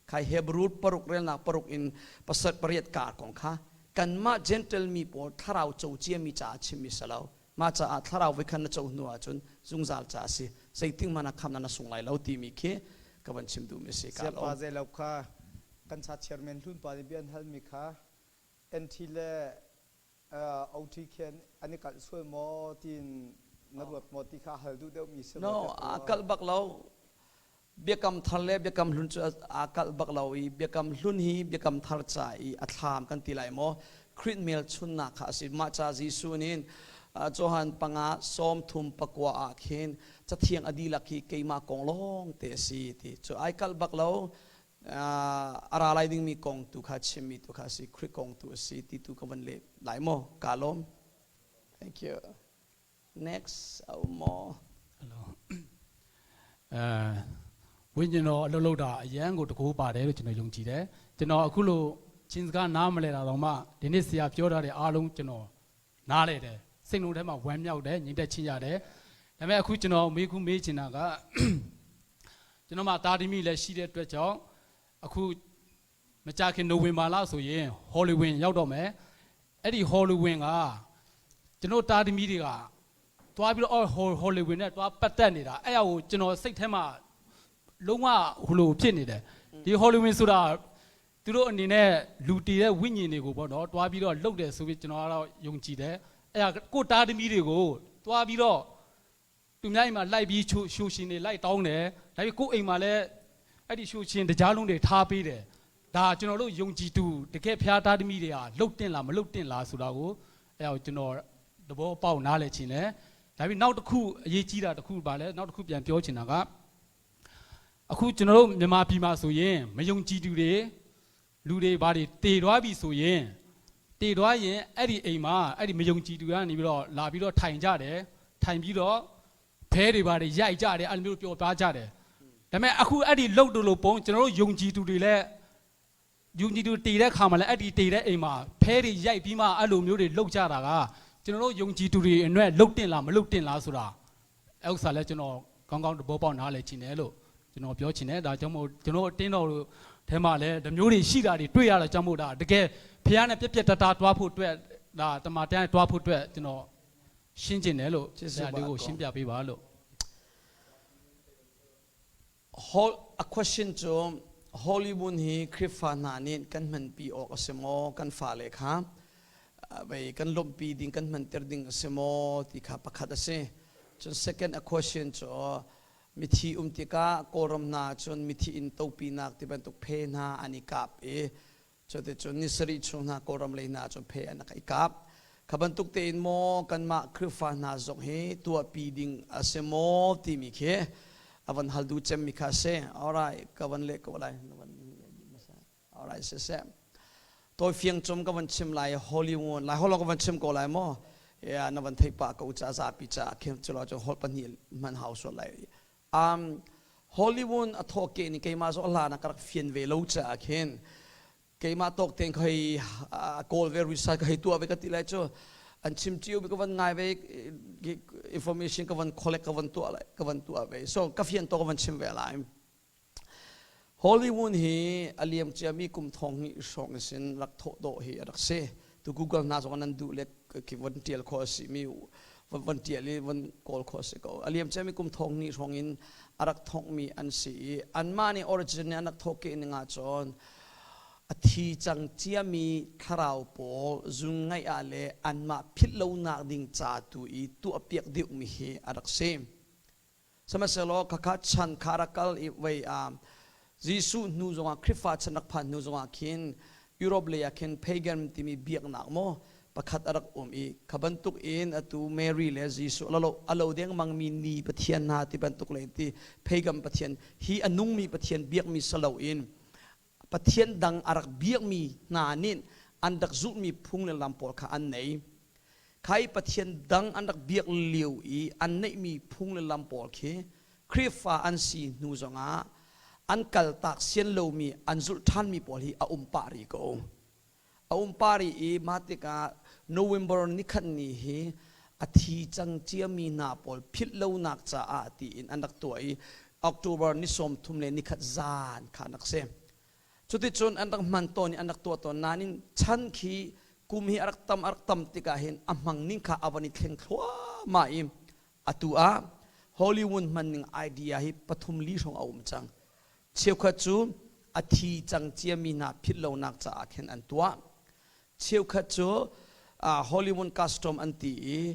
ใครเฮบรูดปรุกเรนักปรุกอินประเสริฐประเรียดการของข้ากันมาเจนเทลมีปอลทาราวโจเจียมีจ่าชิมมีสลาวมาจ่าทาราววิคันโจนัวจนซุงซาลจ่าสิใส่ติ้งมันคำนั้นส่งไหลเล่าตีมีเคกับวันชิมดูมีเสกาลเสียปาเจลข้ากันชัดเชอร์เมนทุนปาริเบียนฮัลมีข้าเอ็นทีเลเอาที่เขียนอันนี้กัดช่วยมอที่นัดวัดมอที่ข้าฮัลดูเดียวมีเสมอ no อากัลบักเราเบียกำทะเลเบียกำลุนจูอากัลบักเราอีเบียกำลุนฮีเบียกำทาร์จ่าอีอัฐามกันตีไหลโมคริสเมลชุนนักข้าสิมาจ่าจีซูนินโจฮันปังอาซ้อมทุมปะกัวอาเคนจะเทียงอดีลักฮีเกยมากองลงเตสีทีจูไอกัลบักเราอะไรดึงมีกองตุข้าชิมีตุข้าสิคริกองตุสีทีตุกันเล็บไหลโมกาลม thank you next เอาโมဝိညာဉ်တော်အလုပ်လုပ်တာအရန်ကိုတကူပါတယ်လို့ကျွန်တော်ယုံကြည်တယ်ကျွန်တော်အခုလို့ချင်းစကားနားမလဲတာတော့မှဒီနေ့ဆရာပြောထားတဲ့အားလုံးကျွန်တော်နားလဲတယ်စိတ်လုံးထဲမှာဝမ်းမြောက်တယ်ညီတက်ချင်းရတယ်ဒါပေမဲ့အခုကျွန်တော်မေးချင်တာကကျွန်တော်မှတာဒီမီလည်းရှိတဲ့အတွက်ကြောင့်အခုမကြခင်နိုဝင်ဘာလဆိုရင်ဟောလီဝင်းရောက်တော့မယ်အဲ့ဒီဟောလီဝင်းကကျွန်တော်တာဒီမီတွေကတွားပြီးတော့ဟောလီဝင်းနဲ့တွားပတ်သက်နေတာအဲ့အရာကိုကျွန်တော်စိတ်ထဲမှာလုံးဝဟိုလိုဖြစ်နေတယ်ဒီဟောလီဝင်းဆိုတာသူတို့အနေနဲ့လူတည်တဲ့ဝိညာဉ်တွေကိုပေါ့နော်တွားပြီးတော့လှုပ်တယ်ဆိုပြီးကျွန်တော်ကတော့ယုံကြည်တယ်အဲ့ဒါကိုတာသမီးတွေကိုတွားပြီးတော့သူများအိမ်မှာလိုက်ပြီးရှိုးရှင်တွေလိုက်တောင်းတယ်ဒါပေမဲ့ကိုယ့်အိမ်မှာလည်းအဲ့ဒီရှိုးရှင်တရားလုံးတွေထားပေးတယ်ဒါကျွန်တော်တို့ယုံကြည်သူတကယ်ဖျားတာသမီးတွေကလှုပ်တင်လားမလှုပ်တင်လားဆိုတာကိုအဲ့ဒါကိုကျွန်တော်သဘောပေါက်နားလည်ချင်တယ်ဒါပေမဲ့နောက်တစ်ခုအရေးကြီးတာတစ်ခုပါလဲနောက်တစ်ခုပြန်ပြောချင်တာကအခုကျွန်တော်တို့မြန်မာပြည်မှာဆိုရင်မယုံကြည်သူတွေလူတွေဘာတွေတည်သွားပြီဆိုရင်တည်သွားရင်အဲ့ဒီအိမ်မှာအဲ့ဒီမယုံကြည်သူကနေပြီးတော့လာပြီးတော့ထိုင်ကြတယ်ထိုင်ပြီးတော့ဖဲတွေဘာတွေရိုက်ကြတယ်အဲ့လိုမျိုးပြောပြကြတယ်ဒါပေမဲ့အခုအဲ့ဒီလှုပ်လို့ပုံကျွန်တော်တို့ယုံကြည်သူတွေလည်းယုံကြည်သူတည်တဲ့ခါမှာလည်းအဲ့ဒီတည်တဲ့အိမ်မှာဖဲတွေရိုက်ပြီးမှအဲ့လိုမျိုးတွေလှုပ်ကြတာကကျွန်တော်တို့ယုံကြည်သူတွေအနက်လှုပ်တင်လားမလှုပ်တင်လားဆိုတာအဲ့ဥစ္စာလည်းကျွန်တော်ကောင်းကောင်းသဘောပေါက်နားလည်ချင်တယ်လို့ကျွန်တော်ပြောချင်တယ်ဒါကြောင့်မို့ကျွန်တော်အတင်းတော်တို့ထဲမှာလည်းဒီမျိုးတွေရှိတာတွေတွေ့ရတာကြောင့်မို့ဒါတကယ်ဖះနဲ့ပြက်တတာတွားဖို့အတွက်ဒါတမန်တန်းတွားဖို့အတွက်ကျွန်တော်ရှင်းကျင်တယ်လို့ဆရာလေးကိုရှင်းပြပေးပါလို့ a question to Hollywood hi krifana nin kan man pi ok asemo kan fa le kha bai kan lom pi ding kan man ter ding asemo ti kha pakhat ase chon second a question to mithi tika koram na chon mithi in topi nak ti ban tok phe na ani kap e chote chon nisari chona koram le na chon phe ana kai kap khaban tuk te in mo kan ma krifa na zok he tua pi ding asemo ti mi khe avan haldu chem mi kha se alright kavan le ko lai alright se toy fiang chom kavan chim lai Hollywood lai holo kavan chim ko lai mo ya na van thai pa ko cha za pi cha khem chlo cho hol pani man house lai Hollywood a thoke ni keima zo la na karak fian ve lo cha khen keima tok teng khoi call ve research khoi tu ave ka ti lai cho an chim chiu bi ka van ngai ve information ka van collect ka van tu ave so ka fian to ka van chim ve lai Hollywood hi aliam chiami kum thong hi song sin rak tho do hi rak se tu Google na so nan du le ki volunteer course mi volunteer li von call course ko aliam chiami kum thong ni song in arak thong mi an si an mani origin ni anak thoke ni nga chon athi chang chiami tharau pol zungai ale an ma phit lo nak ding cha tu I tu apiak diu mi hi arak se samaselo kaka chan kharakal I wei Jisu nu zonga krifa chanak phan nu zonga kin Europe le yakin pagan timi biak nak mo pakhat arak I khabantuk in atu Mary le Jisu alo deng mang mi ni pathian na ti bantuk le ti pagan pathian hi anung mi pathian biak mi salo in pathian dang arak biak mi na nin andak zu mi phung le lampol kha an nei khai pathian dang andak biak liu I an nei mi phung le lampol khe krifa an si nu zonga an kal tak sian lo mi an zul than mi pol hi a pari ko a pari I matika November nikhan ni hi athi chang chia mi na pol phit lo nak cha a ti in anak toi October ni som thum le nikhat zan khanak se chuti chon anak man to ni anak to nanin chan khi kum hi arak tam tika hin amang ning kha awani thleng thwa ma im atua Hollywood man ning idea hi pathum li song chang chiêu khát chú athi chang chia mi na phit lo nak cha khen an tua chiêu khát chú Hollywood custom an ti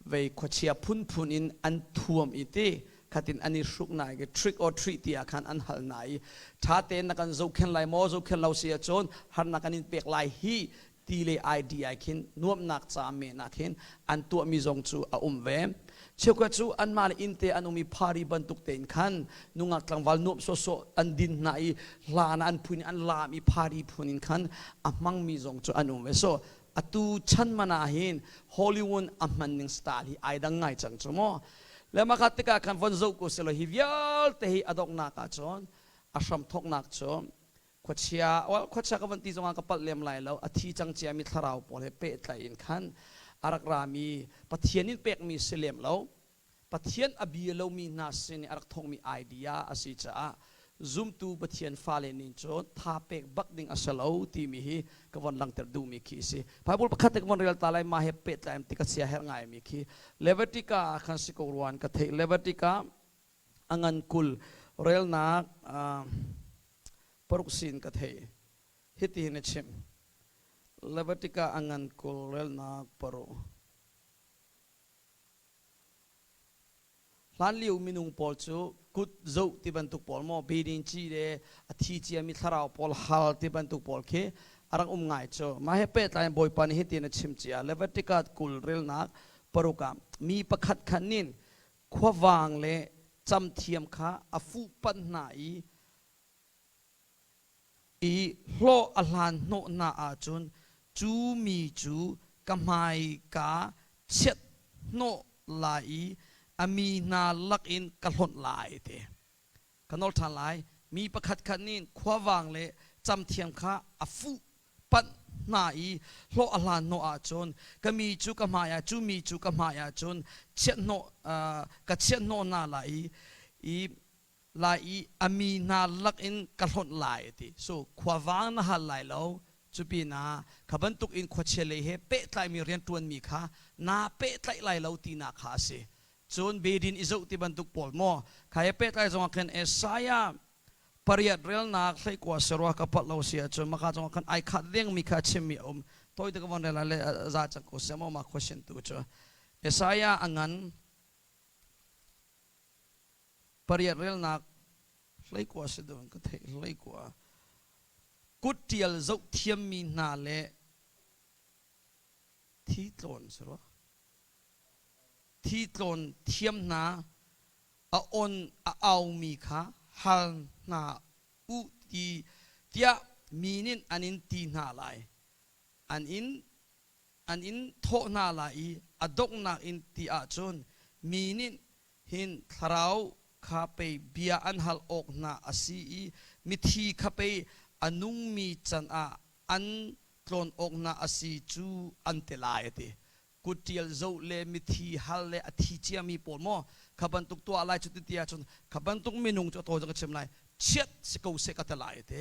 vei khochia phun in an thuam ite khatin ani suk nai ge trick or treat tia khan an hal nai tha te na kan zo khen lai mo zo khen lo sia chon har na kanin pek lai hi ti le idea khin nuam nak cha me na khin an tua mi zong chu a ve chiêu khát chú an mal in te an umi phari bantuk ten khan nungak tlangwal nup so an din nai la na an phun an la mi phari phunin khan amang mi zong chu an ve so atu chan mana hin Hollywood amman ning style hi aidang ngai chang chumo le makatika kan von zo ko selo hi vial te hi adok na ka chon asham thok nak chon khochia ka van ti zonga ka pal lem lai lo athi chang chia mi tharau pol he pe tlai in khan arak rami pathianin pek mi selem lo pathian abi lo mi na sin arak thong mi idea asi cha zoom tu pathian fale nin chon tha pek bak ding asalo ti mi hi kawon lang ter du mi khi si bible pakhat ek mon real talai ma he pe tlaim ti ka sia her ngai mi khi levitica khan si ko ruan ka thei levitica angan kul real na paruksin ka thei hiti ne chim levitica angan kul real na paru lan liu minung pol chu kut zo ti bantuk pol mo bedin chi de athi chi mi tharau pol hal ti bantuk pol khe arang ngai cho ma he pe tlai boy pan hi ti na chim chia levitica kul rel nak paruka mi pakhat khanin khwawang le cham thiam kha afu pan nai I hlo alhan no na a chun chu mi chu kamai ka chet no lai ami na lak in kalhon lai te kanol than lai mi pakhat khanin khwawang le cham thiam kha afu pan nai hlo alhan no a chon kami chu kamaya chu mi chu kamaya chon chet no ka chet no na lai ami na lak in kalhon lai te so khwawang na hal lai lo chupi na khabantuk in khwachele he pe tlai mi rian tuan mi kha na pe tlai lai lo ti na kha se chon bedin izo ti bantuk pol mo khaya pe tlai zonga khen esaya pariat rel na thlai kwa serwa ka pat lo sia chon maka zonga khan ai khat leng mi kha chimi toi te ka von la le za chak ko semo ma question tu cho esaya angan pariat rel na thlai kwa se don ka thei thlai kwa kutial zo thiam mi na le thi tlon serwa thi tlon thiam na a on a au mi kha hal na u ti tia minin anin ti na lai an in tho na lai adok na in ti a chon minin hin tharau kha pe bia an hal ok na asi mi thi kha pe anung mi chan a an tlon ok na asi chu an te lai te kutial zo le mithi hal le athi chia mi pol mo khabantuk to alai chu tia chun khabantuk minung cho to jang chem lai เช็ดสกูเสกตะไลเต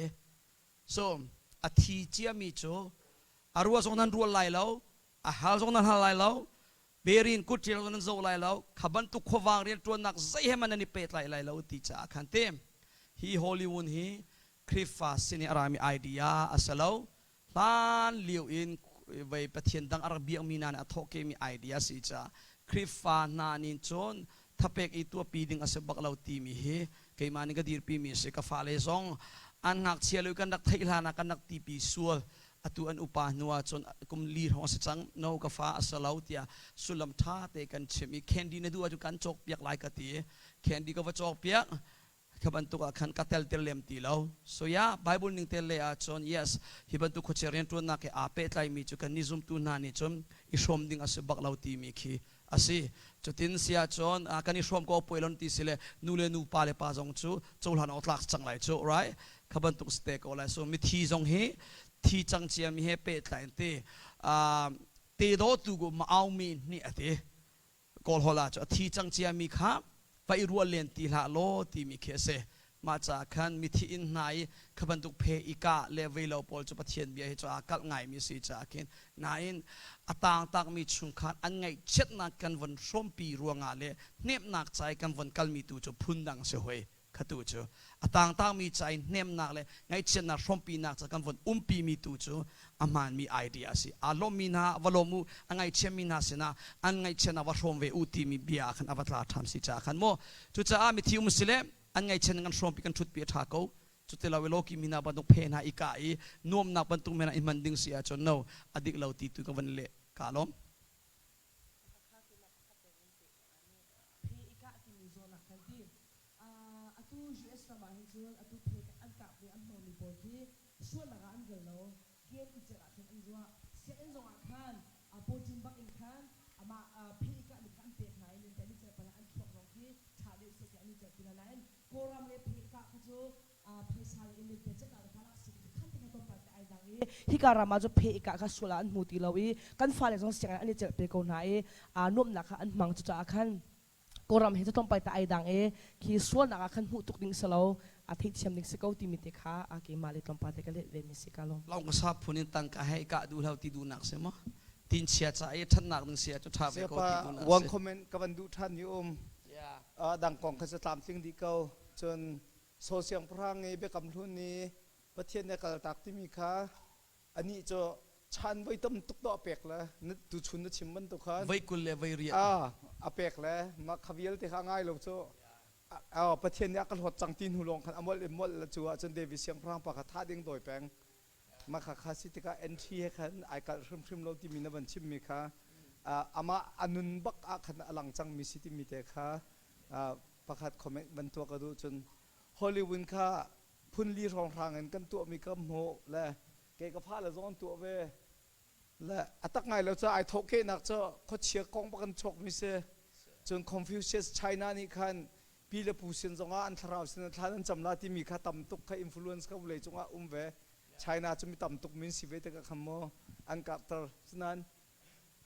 so อาทิเจียมีโจอารัวจงนั้นรัวไลแล้วอาหารจงนั้นหาไลแล้วเบรินกุฏิจงนั้นโจไลแล้วขับันตุขวางเรียนตัวนักใจให้มันนี่เป็ดไลแล้วติจ่าขันเต็มฮีฮอลลีวูดฮีคริฟาสินีอารามีไอเดียอาศัยแล้วล้านเลี้ยวอินไว้ประเทศดังอาราบีมีนานอัทโอเคมีไอเดียสิจ่าคริฟานานินจนถ้าเป็กอีตัวปีดึงอาศัยบักเราตีมีเฮเกี่ยมานี่ก็ดีปีมีสิกฟ้าเลซองอันนักเชียร์เลยกันนักไทยลานักนักตีปีสัวอตุอันอุปานัวจนกุมลีร์ของสัจจังโนกฟ้าอาศัยเราเตียสุลัมท่าเตกันเชมีแคนดี้ในดูอาจุกันจกเปียกลายกตีแคนดี้ก็ว่าจกเปียกขบันตุกขันกัตเตลเตลเลมตีแล้วโซยาไบเบิลนิ่งเตลเลอาจน yes ฮิบันตุกเชเรียนตัวนักอาเปตไลมีจุกันนิซุมตุนานิจมอิชมดิ่งอาศัยบักเราตีมีขีอาศัยจุดที่เสียจนกันอิชมก็ป่วยลนตีสิเลนูเลนูปาเลปาจงจูจูหลานออกลักจังไรจู right ขบันตุกสเตกอะไร so มีทีจงเฮทีจังเจียมีเฮเปตไลน์เตเตโดตุกุมาเอามีนี่อะเตกอลฮอลาจูทีจังเจียมีข้าไปรัวเลียนตีละโลตีมีเคเซมาจากขันมิทีอินไหนขบันตุกเพอีกาเลเวลปอลจุปเทียนเบียให้จ้ากัลไงมีสิจากินนายนต่างต่างมีชุนขันอันไงเช็ดนักกันวันส้มปีรัวงาเลเนบนักใจกันวันกัลมีตูจูพุนดังเสวยขตูจูต่างต่างมีใจเนบนักเลยไงเช็ดนักส้มปีนักจากกันวันปีมีตูจูอามันมีไอเดียสิอารมณ์มีนาวลมูอันไงเชมีนาสินะอันไงเชนาวส้มเวอุติมีเบียขันอวตารทำสิจากขันโมจุจ้ามีทิวมุสลิมอันไงเช่นกันส่งไปกันชุดเปียทาเขาจุดที่เราเวลากิมินาบันตุเพนาอีกาอีนุ่มนักบันตุเมนาอิมันดิ้งเสียจนโนอดีตเราตีตุกันวันเละกาลมฮิการามาจะเพอีกะข้าสุลาอันมูติลาวีกันฟ้าเลยต้องเสียงอันนี้จะเป็นคนไหนนุ่มนักอันมังจะจะขันโกรามเห็นจะต้องไปแต่ไอดังขี่ส่วนนักขันหูตุกดิ่งสลาวอาทิตย์เชียมดิ่งสกาวติมิเตค่ะอาเกมาเลยต้องไปแต่กันเลยเวมิสิกาลงเราก็ทราบพูนินตังกะให้กะดูเราตีดูนักเสียมั้งตินเชียจะไอ้ท่านนักดึงเสียจะทำให้เขาตีดูนักวังคอมเมนต์กับดูท่านโยมดังกองขจตามสิ่งดีเก่าจนโซเชียลพรังเบกำทุนนี้ประเทศในกาลตักที่มีค่าอันนี้จะชันไว้ต้มตุกดอกเปกแล้วนึกดูชุนนึกชิมมันตุกขันไว้กุลเลไว้เรียอเปกแล้วมาขวิลที่ข้างง่ายลงโซ่ประเทศนี้ก็หดจังตีนหูลงขันอมดมดละจัวจนเดวิเซียงพรังปากท่าดิ่งโดยแปงมาขาคาสิติกาเอ็นทีขันไอการชิมเราที่มีนบันชิมมีค่าอามาอนุนบักขันหลังจังมีสิทธิมีเตค่าปากคอมเมนต์บรรทุกกระดูจนฮอลลีวูดค่าพุ่นลีรองทางกันตัวมีกำโหและเกก็พาละซ้อนตัวเวและอัตไงเราจะไอทอกเกนักจะเขาเชียร์กองประกันชกมิเซจนคอนฟิวเซียสไชน่านี่คันปีละผู้เสียนจงอันทราวสินท่านจำลาที่มีข้าต่ำตุกข้าอิมโฟลูเอนซ์ข้าเลยจงเวไชน่าจะมีต่ำตุกมินสิเวตกับคำโมอันกับตร์ฉะนั้น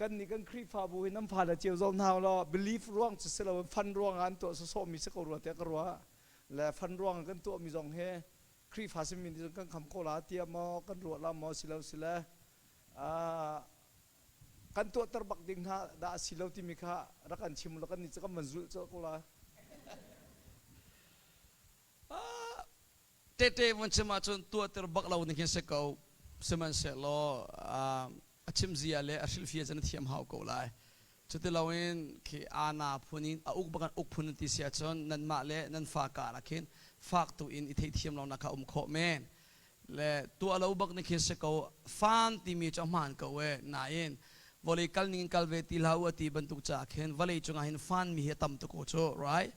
กันนี่กันครีฟาบุยน้ำพาละเจียวจงเท้าเรา belief ร่วงจะเสเราฟันร่วงอันตัวโซมีสักรัวเตะกรัวและฟันร่วงกันตัวมีจงเฮครีฟาสิมินจงกันคำโคลาเตียมอกันรัวลามอสิเลวสิเลกันตัวตรบักดิ่งท่าดาสิเลวที่มีข้ารักกันชิมแล้วกันนี่จะก็มันจุเจ้าโคลาเตะวันเช้ามาจนตัวตรบักเราเนี่ยเสกเอาสมันเสลอชิมเสียเลยอาศิลฟิยจะนั่งเทียมหาวกูไลจุดที่เราเองคืออาณาพูนินอุกบักันอุกพูนินที่เสียจนนั่นมาเลยนั่นฝากการะคินฝากตัวอินอิทธิเทียมเรานักข้อแม่และตัวเราบักนี่คือเสกเอาฟันที่มีจอมันกูเวนายนวอลเลย์กัลนิงกัลเวทีลาวที่บรรทุกจากเห็นวอลเลย์จงเห็นฟันมีเหตุตั้มตุกโจ right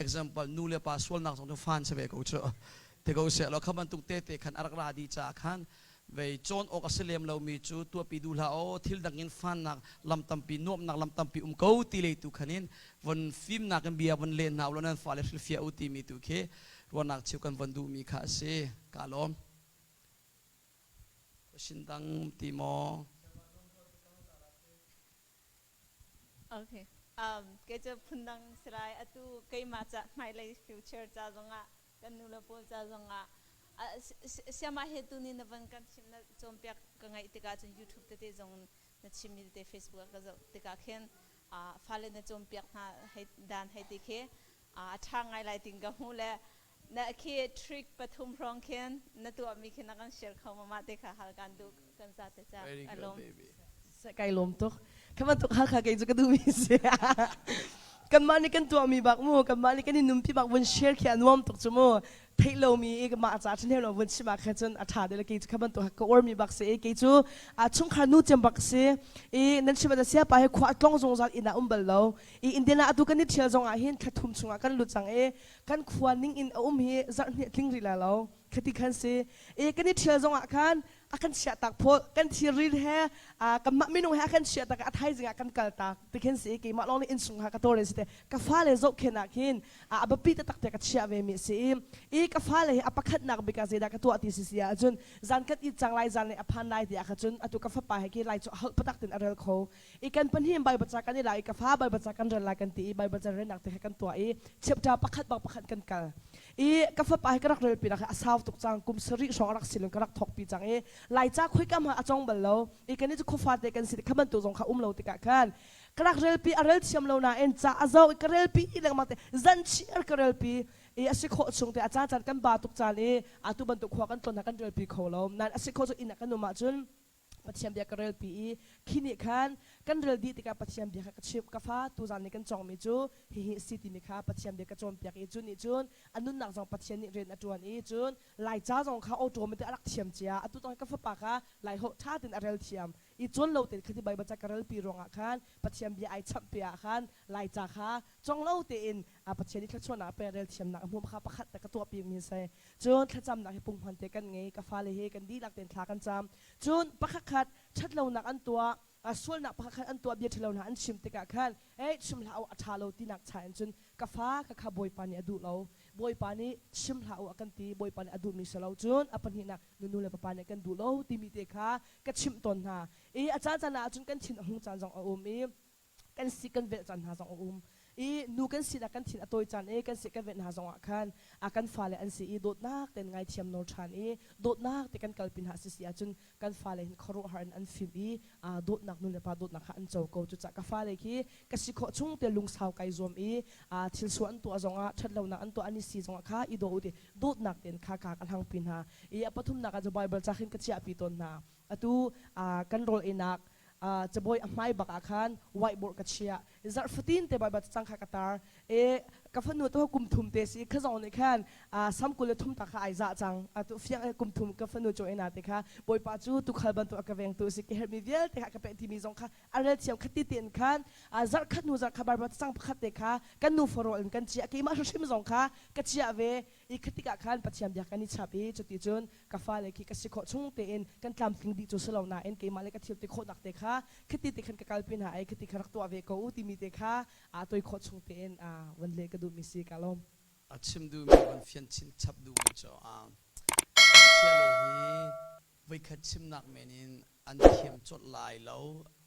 example นูเลปาสวลนักจงฟันเสเวกูโจแต่กูเสียเราขับบรรทุกเตะขันอารักราดีจากขันเวจอนออกเสลียมเรามีจูตัวปีดูลาโอทิลดังอินฟันนักลำตัมปีนวมนักลำตัมปีกูตีเลยตุขันินวันฟิล์มนักเบียวันเล่นนาวันนั้นฟาเลฟิลฟิอาอุติมีตุเควันนักเชี่ยวกันวันดูมีข้าเสกาลมชินดังติโมโอเคก็จะพูดดังสลายอะตูเคยมาจากไม่เลยฟิวเจอร์จ้าจงอ่ะ กันนูละปูจะจงเสียมาเหตุนี้นะวันกันชิมนะจอมเปียกกันไงติกาจน YouTube เตะจงนะชิมมีเตะ Facebook ก็จะติกาเขียนฟ้าเลยนะจอมเปียกนะให้ดันให้ติเคทางไงไลติงกับหูและนะเคทริคปฐุมพรองเขียนนะตัวมีขนาดกันเชียร์เขามาเตะค่ะหากันดูกันซาเตจ้าอารมณ์ไกลลมตุกคำว่าตุกหาขาไกลจะกระดูมีเสียกันมานี่กันตัวมีบักมูกันมานี่กันนี่นุ่มพี่บักวันเชียร์แค่นวมตุกจมูเทโลมีเอกมาอาจารย์ที่เราวันชิมาแค่จนอาถาเดลกิจคำว่าตัวก็อร์มีบักเสียกิจูชุ่มขานูเจมบักเสียนั่นชิมาจะเสียไปให้ขวาต้องจงจัดอินาเบลโลอินเดียนาตุกันนี่เชียร์จงอาหินขัดทุ่มชงกันหลุดจังกันขวานิ่งอินฮีจัดเนี่ยทิ้งริลาโลขัดกันเสียกันนี่เชียร์จงอากันakan siya tak po kan tiril he kam minung he akan siya tak athai jinga kan kal tak tiken si ki ma long in sung ha ka tore site ka fale zo khena kin abapi ta tak te ka siya ve mi si ka fale he apakhat nak bika zeda ka tu ati si sia jun zan kat I changlai zan le aphan lai dia ka jun atu ka fa pa he ki lai chu hal patak tin arel kho kan panhim bai bacha kan lai ka fa bai bacha kan ran lai kan ti bai bacha ren nak te kan tu chepta pakhat ba pakhat kan kal ka fa pa he ka rak rel pi na asaw tuk chang kum sari song rak silung ka rak thok pi changไล่จ้าคุยกันมาจงเบลโลอีกันนี่จะคุฟาเตกันสิขมันตัวจงข้าโลติกะกันกระดักเรลปีอเรลเชียมโลนาเอ็นจ้าอาเจ้าอีกเรลปีอีเล็กมาเตจันเชียร์กระเรลปีอาศิโคชงเตอาจารย์จันกันบาตุกจานีตุบันตุกขวากันต้นนักกันเรลปีโคโลนั่นอาศิโคจอินักกันนุมาจุนปัจจัยเบียกเรลปีขี้นี่ขันกันเรลดีติกาปัจจัยเบียกชิบกาฟ้าตัวจานี่กันจงมิจูฮิฮิสิติมิคาปัจจัยเบียกจงเบียกจุนนี่จุนอันนู้นนักจงปัจจัยนี่เรียนอัจวนนี่จุนไล่จ้าจงเขาเอาตัวมันจะรักเทียมเจียตุต้องให้กาฟ้าปากะไล่หัวท่าตินเรลเทียมจุนเราติดคดีใบบัจจัยเรลปีรองอาขันปัจจัยเบียไอชับเบียขันไล่จ้าค่ะจงเราตินปัจจัยนี่ทัชวนาเป็นเรลเทียมนักมุมข้าประคัดแต่ก็ตัวปีมีเซจุนทัจำนักให้ปุ่งพันเตกันไงกาฟ้าเลยเฮกันดีหลักเต็นทากันจำจุนประคัดชัดเรานักอันตัวส่วนนักประคัดอันตัวเบียดเรานักอันชิมติกาขันชิมเราอัฐาเราที่นักชายจุนกาฟ้ากับข้าบอยปานี่อดูเราบอยปานี่ชิมเราอันตีบอยปานี่อดูมิสเราจุนปัญหานูเลปปานี่กันดูเราที่มีเตค่ะกับชิมตนหาอาจารย์จันนาจุนกันชินหงจันจงอุ้มกันสิกันเวจันหาจงอุ้มนูกันสินักกันถินอตัวจันกันสิกันเวทหาจงอาคันกันฟ้าเลยอันสิโดดนักแต่ไงเทียมโนชันโดดนักแต่กันกัลปินหาสิเสียจนกันฟ้าเลยคารุฮาร์อันฟิมโดดนักนู่นเลยปะโดดนักอันเจ้ากูจุดจากกันฟ้าเลยที่กันสิขอช่วงเตลุงสาวไก่รวมทิลส่วนตัวจงอาชัดเหล่านักอันตัวอันนี้สิจงอาค่ะโดดโดดนักเต็นข้ากากอันหังปินหาปฐุมนักจะไบเบิลจะขึ้นกันเชียปีตนนาตัวกันโรลเอนักจะบอยไม่บักอาคารไวบอร์ดกัเชียจัดฟุตินเตบายบัตจังขากตาร์กับฟันนูตัวกุมทุมเตสิข้าจงในขันซ้ำกุลทุมตาข้าไอจ่าจังตัวเฟียงกุมทุมกับฟันนูโจเอนาเตค่ะบอยปัจจุตุขบันตัวกเวงตัวสิเกเฮมีเวลเตค่ะกับเป็นที่มีจงค่ะอะไรเทียมขัดติเตียนขันจัดขัดนูจัดขบายบัตจังขัดเตค่ะกันนูฟอร์โรลกันเชียกี่มาชุชิมจงค่ะกัเชียเวอีกขัดติกาขันปัจจัยเบียกันนิชาบีจุดที่จุนกับฟ้าเลยที่กัสิโคชงเตนกันทำสิ่งดีจุดสลาวนาเอ็นกี่มาเลยกัเทียมติโคนักเตค่ะคิดติขันกับการเป็นหายคิดติขันรักตัวเวก็อุติมีเตค่ะตัวโคชงเตนวันเล็กก็ดูมิสิกาลมชิมดูมีวันเฟียนชินชับดูมิจ่อเชื่อเลยวิคัดชิมนักเมนินอันเทียมจดลายเรา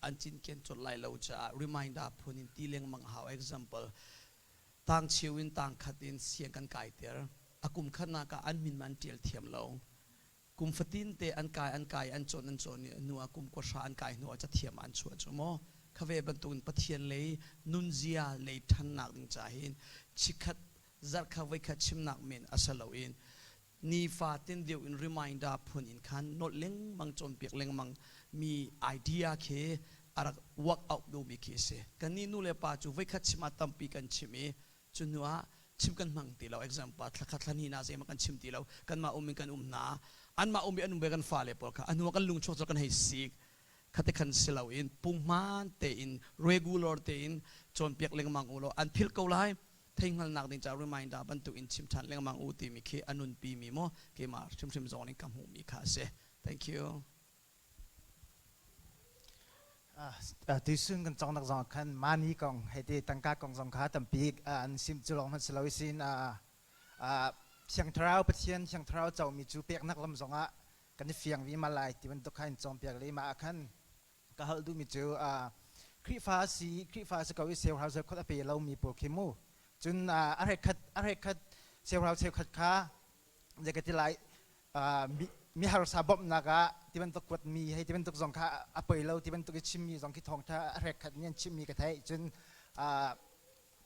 อันจินเกียนจดลายเราจะ reminder พูนินตีเลี้ยงมังหาว example ต่างชีวิตต่างขัดดินเสียงกันไก่เตอร์อากุมขนากับอันมินมันเตียลเทียมเรากุมฟตินเตอันไก่อันจนเนี่ยนัวกุมกษาอันไก่นัวจะเทียมอันชวนชั่วโมขเวบรรทุนปะเทียนเลยนุนเซียเลยทันนักดิงใจหินชิคัดจัดขวิคัดชิมนักเมนอาศัยเราอินนีฟาตินเดียวอิน reminder พูนินขันโนเล้งมังจนเปียกเล้งมังมีไอเดียเคอารัก work out ดูมีเคสกันนี่นู่นเลยป่าจูวิคัดชิมาตั้มปีกันชิมีจุนัวชิมกันมังตีเรา example ทักขัดทันนีนาเซมันกันชิมตีเรากันมามิกันนาอันมามีอันเบกันฟ้าเลยปอลค่ะอันว่ากันลุงโชว์กันให้สิกขัดขันเสลาอินปุ่มมันเตอิน regular เตอินจนเปียกเลี้ยงมังอุโลอันทิลเกาไลทิ้งหันนักดินจะ reminder บรรทุกอินชิมชันเลี้ยงมังอุติมีเคอันุนปีมีโมเกมาชิมจอนิกำหูมีค่าเส thank you ที่ซึ่งกันจองนักจองขันมานี้กองให้ที่ตั้งการกองจองขาตั้งปีอันซิมจุลองมันสลาวิสินเชียงเท้าประเทศเชียงเท้าเจ้ามีจูเปียกนักลำจองกันที่เฟียงวิมาลายที่มันตกขันจองเปียกเลยมาขันก็ฮัลดูมีจูคริฟ้าสกวิเซลฮาเซอร์คดอเปเรามีโปรเคมูจนอะไรคัด เซลเราเซลขัดขาเด็กที่ไรมีหาสาบบนักะที่เป็นตุกวัดมีให้ที่เป็นตุกสองขาอภัยเราที่เป็นตุกชิมมีสองคิดทองถ้าแรกขัดเนี่ยชิมมีกระไทยจน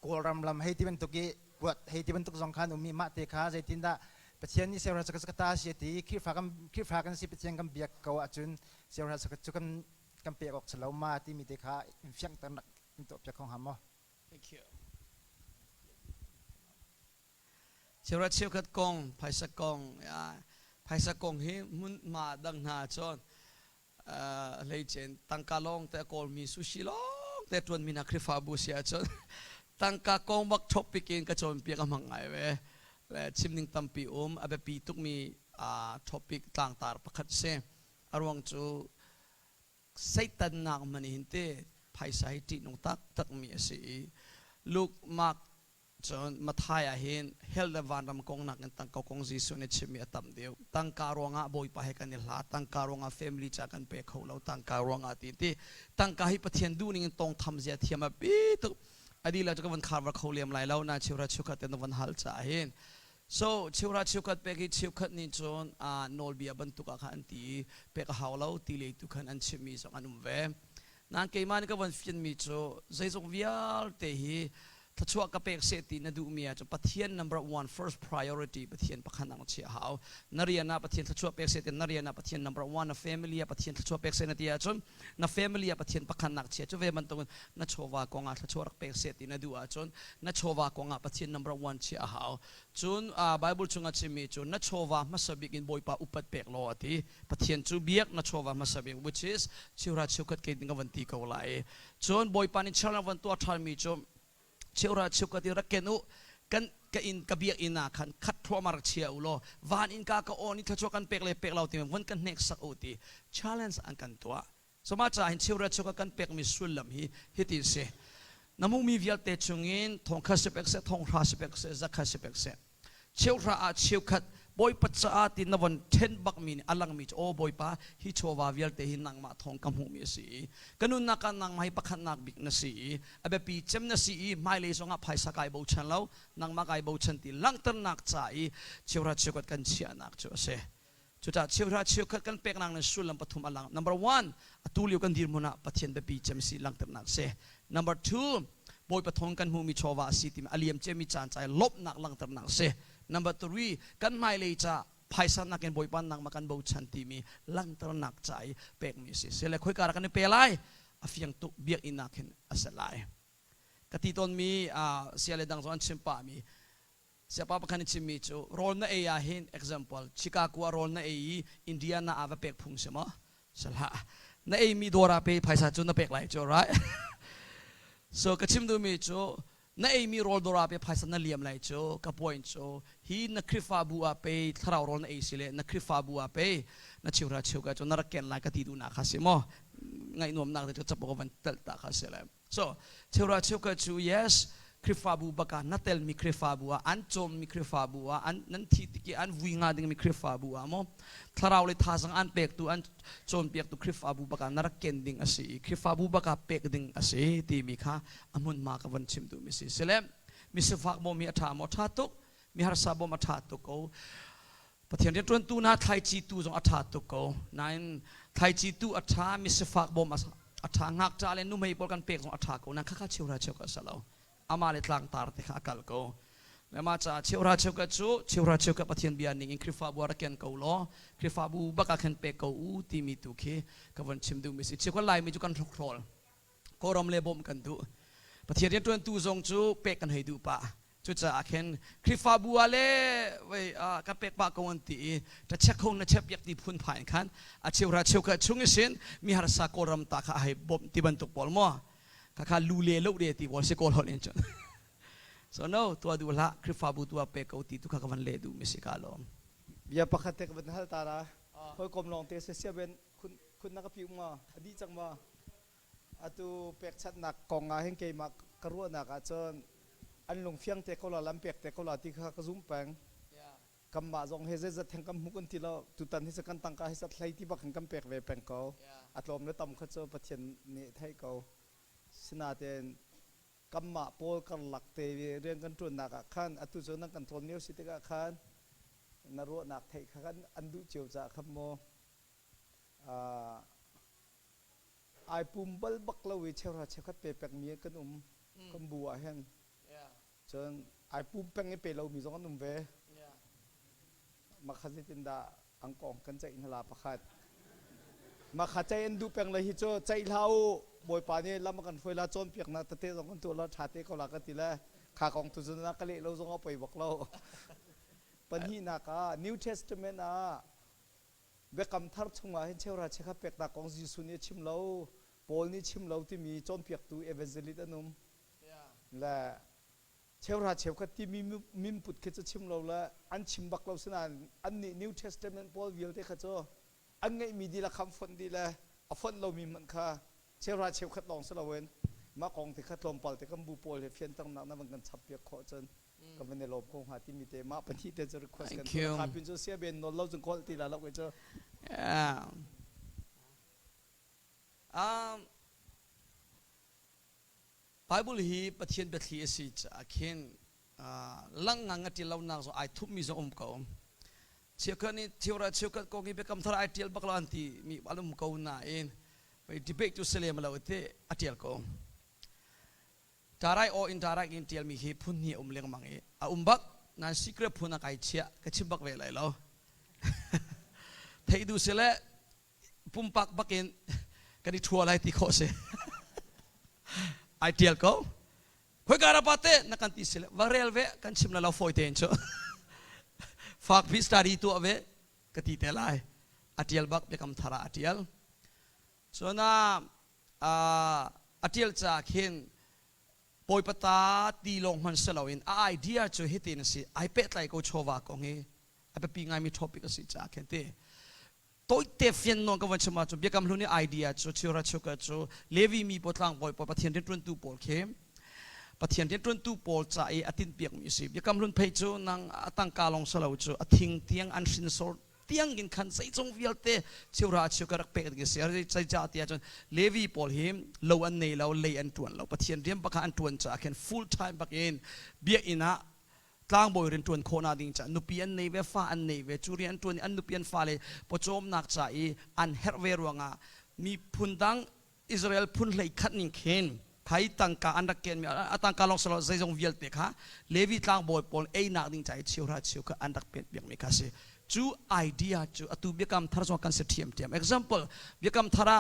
กอลรำลำให้ที่เป็นตุกวัดให้ที่เป็นตุกสองขาหนุ่มมีมาเตขาใจทินดาประเทศนี้เซลเราสักตาเสียทีคิดฝากกันสิประเทศกันเบียกเขาจนเซลเราสักจุกันเปียกออกสลาวมาที่มีเตขาเฟียงตันตัวเปียกของหามอ Thank you เชื่อว่าเชื่อขัดกงไพศกงไพศกงที่มุนมาดังนาจนเลยเจนตั้งกาลงแต่กอลมีสุชิลงแต่จวนมีนักคริฟาบุเสียจนตั้งกากงบักทบปีกินกระจนเปียกมังไงเว้และชิมนิ่งตั้มปีอาเบปีตุกมีทบปีต่างตาประคัดเสอารวงจูไซตันนักมันหินเตไพศให้ตินงตักมีสิลูกมักจนมาทายเห็นเฮลเลวันรำกงนักตั้งกงจีสุนิชิมีตั้มเดียวตั้งการวงบอยไปให้กันนี่ละตั้งการวงเฟมิลี่จากกันเปเขาเราตั้งการวงตีตีตั้งการให้ประเทศดูนี่ตรงทำเสียเทียมปีตุอดีตเราจะกันคาร์วเขาเลี้ยมไหลแล้วนะเชื่อราชุกัดเต็มวันฮัลจ่าเห็น so เชื่อราชุกัดเปกิเชื่อขัดนี่จนโนลเบียบรรทุกขันตีเปกเขาเราตีเลยตุขันอันชิมีสองอันเวนั่งเกี่ยมันก็วันฟินมีโจใจส่งวิาลเตหีถ้าชัวกับเปกเสตินดูเมียจะปะเทียน number one first priority ปะเทียนประคันนังเชียหาวนเรียนนะปะเทียนถ้าชัวเปกเสตินเรียนนะปะเทียน number one นะ family ปะเทียนถ้าชัวเปกเสตินที่จนนะ family ปะเทียนประคันนักเชียจะเวมันตรงนะชัวว่ากงถ้าชัวรักเปกเสตินดูจนนะชัวว่ากงปะเทียน number one เชียหาวจนBible ชงจิมีจนนะชัวว่ามาสบิกินบอยปะอุปัตเปกโลที่ปะเทียนจูเบียกนะชัวว่ามาสบิก which is ชิวราชิวกัดเกิดกับวันที่เขาไล่จนบอยปานิชลวันตัวทานมีจนเชื่อราชิวกติรักเกนุกันอินกบียอินาขันคัดทัวมารักเชียอุโลวานอินกากโอนี่ถ้าชัวกันเปกเลยเปกเราที่มันกันเน็กสักอุติ challenge อันกันตัวสมัชให้เชื่อราชิวกันเปกมีสุลลัมฮิติเสน้ำมูมีวิลเตชงอินทองคัสเปกเสทองราสเปกเสจักคัสเปกเสเชื่อราเชื่อขัดบอยปัจจัยที่นวันเทนบักมีอลังมีโอบอยปะฮิชัววาวิลเตหินังมาทองกำหูมีสีกันุนักนังมาให้ปักขันนักบิกนสีอเบปีเจมนสีไม่เลยสงะภายสกายบูชันแล้วนังมากายบูชันที่ลังตนักใจเชื่อราเชื่อกัดกันเชียนักชัวเสจุดจ้าเชื่อราเชื่อกัดกันเป็กนังในสุลลัมปฐุมอลัง number one ตูเลียวกันดีมุนะปะเทียนเบปีเจมสีลังตนักเส number two บอยปะทองกันหูมีชัววาสีติมอเลียมเจมิจานใจลบนักลังตนักเสnumber three กันไม่เลยจะภายสันนักเก็นบอยปันนังมากันบูชันทีมีลังตระหนักใจเปกมีสิเสเลยคุยการกันเปล่าอฟิยังตุเบียกอินักเห็นอาศัยกติตอนมีเสียเลยดังส่วนชิมปามีเสียป้าประคันชิมมีจูโรลน่ะเอียเห็น example ชิคากัวโรลน่ะเอียอินเดียน่ะอาว่าเปกพุ่งใช่ไหมใช่ละน่ะเอียมีดอราเปภายสันจูน่ะเปกไหลจู right so กชิมดูมีจูน่าเอมีโรลดราเปภายสันนัลเลียมไลโจกับพอยน์โจฮีนักคริฟาบัวเปทาราวโรลน่าเอสิเลนักคริฟาบัวเปนักชิวราชิวกันจนนักเก็นไลกันที่ดูนักฮาสิโมไงนวมนักเด็กจะบอกวันเตลตาฮาสิเลม so ชิวราชิวกันจู yes คริฟาบัวบักนัตเตลมีคริฟาบัวอันโจมมีคริฟาบัวอันนั่นที่ที่อันวิ่งงาดึงมีคริฟาบัวโมทาราวเลยท่าสังอันเปกตัวอันโจมเปกตัวคริฟาบัวบักนักเก็นดิ่งอาศัยคริฟาบัวบักเปกดิ่งอาศัยที่มีค่าอามุนมากับวันชิมดูมิสิเลมมิสฟักบ่มีอัฐามอัฐาตุกมีหารสาบ่อัฐาตุกเอาประเทศเดียวกันตัวน่าไทยจีตูจงอัฐาตุกเอานั่นไทยจีตูอัฐามิสฟักบ่มาอัฐางักจ่าเลนุ่มให้บอลกันเปกจงอัฐากูนั่นข้าเชื่อราเชื่อกันสลาวอามาเลตลังตาร์ติข้ากัลกูแล้วมาจากเชื่อราเชื่อกันจูเชื่อราเชื่อกันประเทศเบียนิ่งคริฟาบัวรักกันกูล้อคริฟาบัวบักกันเปกกูที่มีตุกกับวันชิมดูมิสิเชื่อกันไล่มีจุกันทุกทอลก็รำเลบมกันดูประเทศเดียวกันตัวจงจูเปกกันให้ดูปะจุดจะอาเคนคริฟาบัวเล่ไว้กับเป็กปากกันตีแต่เช็คคงนะเช็คยักษ์ที่พุ่นผ่านขันอาเชียวราเชียวกับชุ่งสินมีหาสากรำตาข้าให้บ่มที่บรรทุกบอลมั่วข้าลูเล่ลูเล่ที่บอลสกอลฮอลเลนจ์ so no ตัวดูละคริฟาบัวตัวเป็กเอาตีตัวข้ากันเล่ดูมิสิกาลมเบียประคัตเตกเป็นฮัลตาระคอยกลมลองเตะเสียเป็นคุณนักพิวมาอดีจังมาอะตูเป็กชัดหนักกองงาเฮงเกยมากระรัวหนักอาจจะอันลงเฟียงเตะเขาละลำเป็กเตะเขาละที่ข้ากระซุ่มแปงกำมาจงเฮเซจัดแทงกำมุกันที่เราตุตันที่สกันตังกาให้สัตว์ไหลที่บักแห่งกำเป็กเวแปงเขาอัตลมและต่ำเขาจะประเทศนี้ไทยเขาสนาเตน กัมมาโปลกันหลักเตเรื่องกันจวนนักขันอตุจนักกันทนเนียวสิทธิกะขันนรวนักเทขันอันดุเจียวจากขโมไอปุ่มบัลบักลาวิเชราเชขัดเปแปกเมียกันกันบัวเห็นจนไอปุ่มแปงให้เปเรามีสองกันเวมาขัดสิตินดาอังกองกันใจอินทลาประคัดมาขัดใจเอ็นดูแปงเลยฮิโจใจเราบอยปานี่ลำกันไฟละจนเปียกนะตะเตะสองคนตัวละชาเตะเขาหลักกันทีละขากองตุจนักเละเราส่งเอาไปบอกเราปัญหานักNew Testamentเบกำทัดชงมาเห็นเชวราเชคเปียกตากองยิสุนี่ชิมเราโปลนี่ชิมเราที่มีจนเปียกตัวเอเวนเจลิตนุ่มและเชวราเชฟก็ที่มีปุดแค่จะชิมเราละอันชิมบักเราสนานอันนี้ New Testament โปลวิลเตะข้าจ้าอันไงมีดีละคำฝนดีละฝนเรามีมันค่ะเชฟราเชฟขัดลองสละเวนมากองที่ขัดลมปอลที่กัมบูโปลเฟียนตั้งนักนั่นมันกันชับเปียกขอจนก็เป็นในลมคงหาที่มีเตมาเป็นที่เตจะรีเควสกันครับเป็นจะเสียเป็นนนเราจึงคอลตีละเราไปเจอBible hi pathian bethi asi cha khen lang nganga ti lo na so ai thup mi zo ko chekani theora chekat ko gi bekam thara ai tel baklan ti mi balum ko na inไปdebate to selem lo te atial ko tarai o in tarai in tel mi hi phun hi leng mangi a umbak nan secret phuna kai chia ka chimbak ve lai lo thei du sele pumpak bakin kani thua lai ti kho se ai tel ko khoi gara pate na kan ti sele varel ve kan chimna lo foi ten cho fak bi study tu ave ka ti te lai atial bak bekam thara atial so na atial cha khen poi pata ti long man selawin idea cho hitin si ai pet lai ko chowa ko nge ape pi ngai mi topic si cha khen te toi te fian no ka wanchama cho bekam luni idea cho chura choka cho levi mi potlang boy pa pathian den 22 pol khem pathian den 22 pol cha e atin piak mi si bekam lun phei cho nang atang ka long selaw cho athing tiang an sin sor tiang in khan sai chong vialte chura choka rak pe ge se sai cha tia chon levi pol him lo an nei lo le an tuan lo pathian dem pakha an tuan cha khen full time back in bia ina tlang boy rin tuan khona ding cha nupian nei ve fa an nei ve churian tuan an nupian fa le pochom nak cha i an her ve ruanga mi phundang Israel phun lei khat ning khen phai tangka andak ken mi atangka long salo zai jong vialte kha levi tlang boy pol ei nak ding chai chura chuka andak pet biak mi kha se chu idea chu atu bekam thar so kan se thiam example bekam thara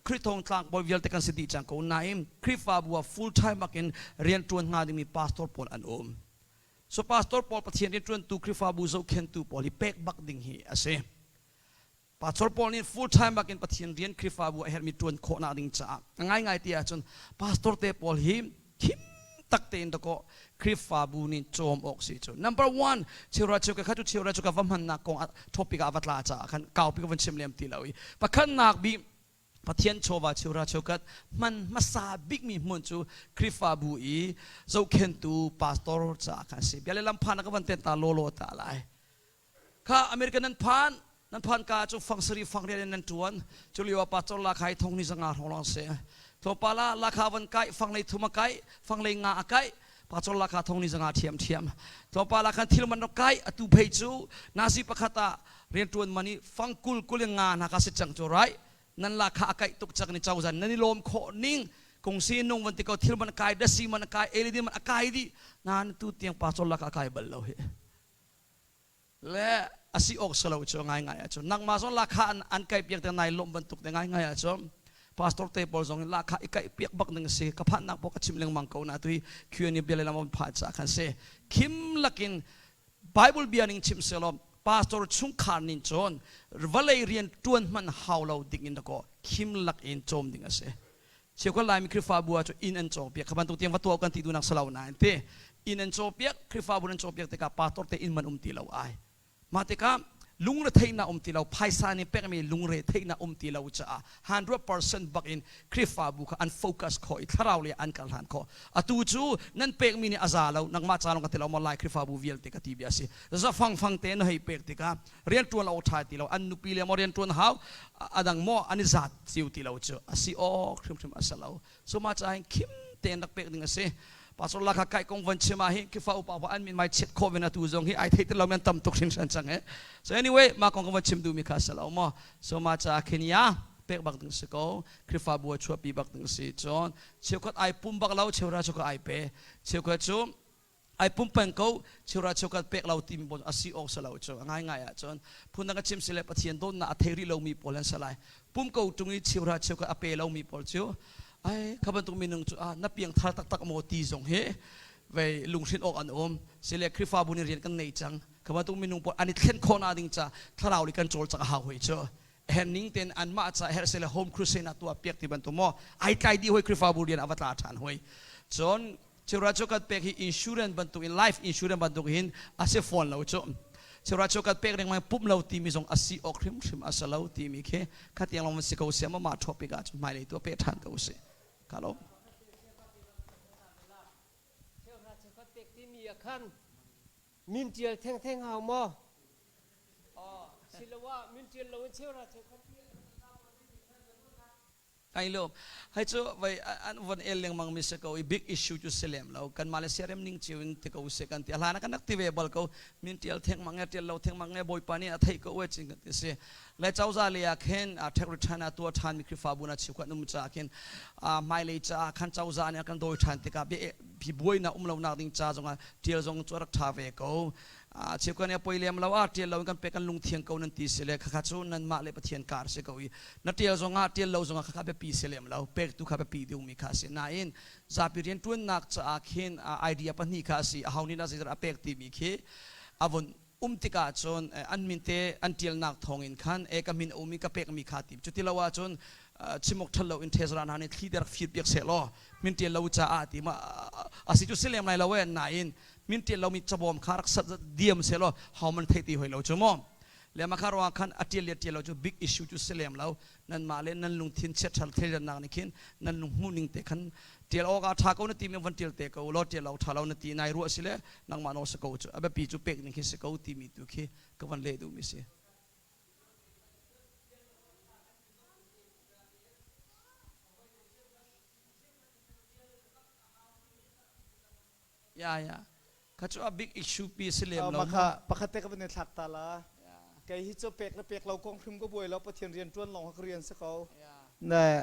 krithong tlang boy vialte kan se di chang ko naim krifa bua full time bakin rian tuan nga ding mi pastor pol an so pastor Paul pathian din tuan tu krifa bu zo khen tu Paul hi pek bak ding hi ase pastor Paul ni full time bakin pathian rian krifa bu her mi tuan kho na ding cha ngai tia chon pastor te Paul hi kim takte in ko krifa bu ni chom ok si chon number 1 chira chuka khatu chira chuka vamhan na kong topic avatla cha khan kaw pi ko van sim lem ti lawi pakhan nak bi pathian chowa chura chokat man masa big mi mun chu krifa bu I zo khen tu pastor cha kha si biale lam phan ka ban ten ta lolo ta lai kha american nan phan ka chu fangsari fangre nan tuan chuliwa pastor la khai thong ni zanga holong se to pala la kha van kai fanglei thuma kai fanglei nga kai pastor la kha thong ni zanga thiam to pala khan thil man kai atu phei chu nasi pakhata ren tuan mani fangkul kulenga na ka se chang chu right nan la kha kai tuk chak ni chawzan nani lom kho ning kong si nong wan ti ko thil man kai da si man kai elidi man kai di nan tu tiang pastor la kha kai bal lo he le asi ok salo cho ngai cho nang ma son la kha an kai piak te nai lom ban tuk te ngai cho pastor te pol zong la kha ikai piak bak nang se ka phan nak bo ka chimleng mang ko na tui khuni bele lam pha cha khan se kim lakin bible bianing chim selom pastor chung khan nin chon valei rian tuan man haulo ding in ko kim lak in chom ding ase chekol lai mi krifa bua cho in an cho pia khaban tu tiang watu kan ti du nak salaw na ente in an cho pia krifa bu an cho pia te ka pastor te in man ti law ai ma te ka lungre theina ti law phaisa ni pek mi lungre theina ti law cha 100% back in krifa bu ka an focus kho I tharau le an kal han kho atu chu nan pek mi ni azalo nang ma chalong ka te law ma lai krifa bu vial te ka ti bia si za fang te no hei pek te ka rian tuan law tha ti law an nu pi le mo rian tuan haw adang mo ani zat siu ti law chu asi o khrim asalaw so ma cha kim เต้นนักเป็กหนึ่งสิปัสสาวะข้าไก่กงวันเชื่อมาฮิคิฟ้าอุปาอันมีไม่เช็ดโควิดนะตูจงฮิไอเทตเรามันตั้มตุกชินชันจังเอ so anyway มากงวันชิมดูมีข้าสลาวมอ so มาจากเคนยาเป็กบักดึงสิเขาคิฟ้าบัวชัวปีบักดึงสิจอนเชื่อกัดไอปุ่มบักเราเชื่อราชกัดไอเปเชื่อกัดจูไอปุ่มเป็นเขาเชื่อราชกัดเป็กเราทีมบนอาศัยออกสลาวจูง่ายๆอ่ะจอนพูดนักชิมสิเลปะเทียนโดนน่าเทรีเรามีพลังสลายปุ่มเขาตรงนี้เชื่อราชกัดอเปเรามีพลังจูไอ้ข้าพเจ้ามีหนึ่งจุดนับเพียงทาตักตักโมตีจงเฮไปลุงชินออกอันอมเสียเล็กคริฟ้าบุญเรียนกันในจังข้าพเจ้ามีหนึ่งปออันนี้เข่นโคนาดิงจ้าถ้าเราลิกันโจลจากหาหวยเจ้าเห็นนิ่งเต็นอันมาจากเฮร์เซเลโฮมครูเซนตัวเปียกที่บรรทุกมอไอ้ใจดีหวยคริฟ้าบุญเรียนอวตารฐานหวยจนเชื่อราชกัดเปียกที่อินชูเรนบรรทุกอินไลฟ์อินชูเรนบรรทุกหินอาเซฟอนเราเจ้าเชื่อราชกัดเปียกเรื่องมันปุ๊บเราตีมีส่งอาศัยออกคริมชิมอาศัยเราตีมีแค่ข้าเตียงเรามันสิเขาเสียมาทอปิกาจไม่เลยตัวเปียกทันตัวเสียข้าเรามินเจียแท่งแท่งหาวมอศิลวะมินเจียเราเชี่ยวราชการไอ้ลูกให้เจ้าไว้อันวันเอลยังมังมิสเขาอีบิ๊กอิชชูจุเสลมเรากันมาเลเซียเริ่มนิ่งจิวน์ที่เขาเสกันที่อะไรนักนักที่เวบอลเขามินเจียแท่งมังเงเจียเราแท่งมังเงบอยปานี่อะไรก็เวจิงกันที่เสและเจ้าจ่าเลียเข็นเทคริชานาตัวทานมิคริฟาบุนัชิวกันนุ่มจ่าเข็นไม่เลยจ่าขันเจ้าจ่าเนี่ยกันโดยทานที่กับพี่บวยน่ะเราหนักดิ้งจ่าจงเจียจงจวดรักทาเวเขาเชื่อกันเนี่ยปอยเลี้ยมเราเทียนเรากันไปกันลุงเทียงเขานั่นตีเสลข้าจูนั่นมาเลยปะเทียนการเสกวีนั่นเทียจงเทียนเราจงข้าไปปีเสลมเราเป็กตุข้าไปปีดิวมีข้าเสนาอินซาปิเรียนตัวนนักจะเข็นไอเดียปนี่ข้าสิเอานี่น่าจะรับเป็กตีมีเขอวันติกาจนอันมินเตอันเทียนนักทองอินขันเอกมินมีกับเป็กมีข้าติจุดที่เราว่าจนชิมกทัลเราอินเทสรานานี่ที่เดรักฟีดเบียกเสลอมินเทียนเราจะอาติมาอาศัยจุดเสลมในเราเว้นนาอินมินเทียนเรามีจับบอมคารักสัตเดียมเสลอhowมันเทตีหอยเราจุ่มแล้วมาคารวาขันอัติเลียเทียนเราจุบิ๊กอิชชูจุเสลมเรานั่นมาเลยนั่นลุงทินเช็ดทัลเทียนนักนี่ขินนั่นลุงหูนิงเตขันเทียนออกอาทาเขาเนตีมีวันเทียนเตเขาล้อเทียนเราทาเราเนตีนายรัวสิเลนังมาโนสกาวจุอาเบปีจุเป็กนี่ขิสกาวตีมีตุขีกวันเลดูมิสิยาข้าจะบิ๊กอิชชูปีเสลียมเรามาค่ะปกติก็เป็นทักตาละไก่ฮิจเป็กและเป็กเรากองพิมก็บวยเราประเทียนเรียนจวนลองเรียนสักเขาเนี่ย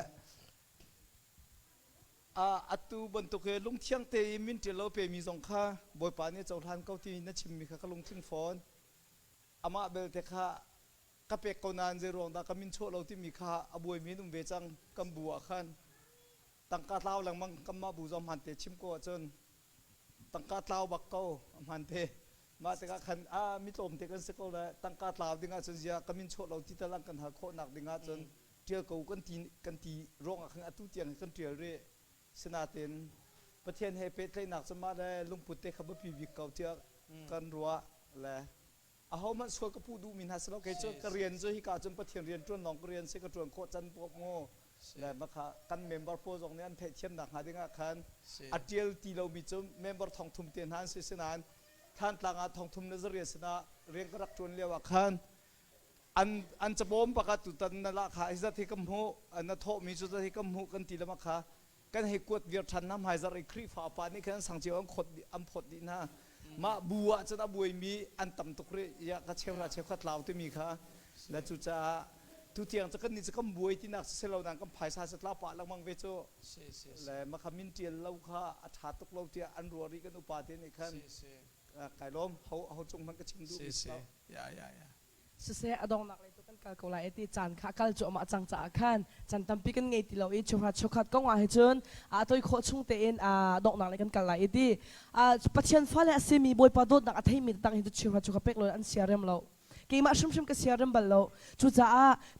อัตุบรรทุกลุงเที่ยงเตยมินเจเราเปมีสองข้าบวยป่านนี้เจ้าทานเก้าที่นัชชิมมีข้าลุงทิ้งฟอนอามาเบลเตข้ากเป็กกนานเจรองตากมินโชเราที่มีข้าอบวยมีนุ่มเวจังกำบัวขันตั้งกาเล่าหลังมังกำมาบูจอมหันเตชิมก็จนตั้งกาเล่าบักเก้ามันเทมาแต่ก็ขันมิตรมเทกันสักเลยตั้งกาเล่าดิ่งอาจจะเสียกมินโชเราที่ตะลังกันหาโคหนักดิ่งอาจนเจ้าเก่ากันตีร้องขังอตุเตียงกันเตียเร่สนาเต็นประเทศเฮเปตเลยหนักสมาได้ลุงพุทธขับปีวิกเก่าเจ้ากันรัวแหละเอามันสวยกับผู้ดูมินฮัสเราเคยเจอเรียนเจอฮิกาจนประเทศเรียนจนน้องเรียนเสกจนโคจันปกโง่และมาค่ะกันเมมเบอร์โพสองนี้อันเทียมหนักหาดิ่งอาคันอัดเจลตีเรามีจนเมมเบอร์ทองทุ่มเตียนฮันเสนานท่านต่างอาทองทุ่มนักเรียนสนาเรียนกระดักจนเลี้ยวคันอันจะบ่มปากตุตันนั่นละค่ะอิสระที่กำหูอันนั้นโทมีจุดที่กำหูกันตีละมาค่ะกันให้กวดเวียร์ชันน้ำหายจะไอ้ครีฟ้าปานี่แค่สังเจียวอันขดอันพดดีนะมาบัวจะได้บัวมีอันต่ำตกเรียกเชลราเชลขัดลาวที่มีค่ะและจุดจะทุเทียงจะกันนี่จะกำบัวที่นักเซลล์นังกำภายสาสตร์ลาปะลังมังเวโจและมาขมิ้นเจียนเล่าค่ะอัฐาตกเราเทียอันรัวรีกันอุปาเทนี่ขั้นไก่ล้มเขาจงมันก็ชิมดูสุเสอดองนักเลยตัวกันกัลกลายที่จันข้ากัลโจมาจังจากขันจันตั้มปีกันไงที่เราชุดชุดก็ว่าให้จนตัวโคชุ่งเตนดอกนักเลยกันกัลายที่ปัจจัยฟ้าและเซมีบอยปาดนักอัฐิมิตตั้งให้ตัวชุดเป็กเลยอันเสียเริ่มเรากี่มาชุ่มก็เสียเริ่มบัลเราจุดจ้า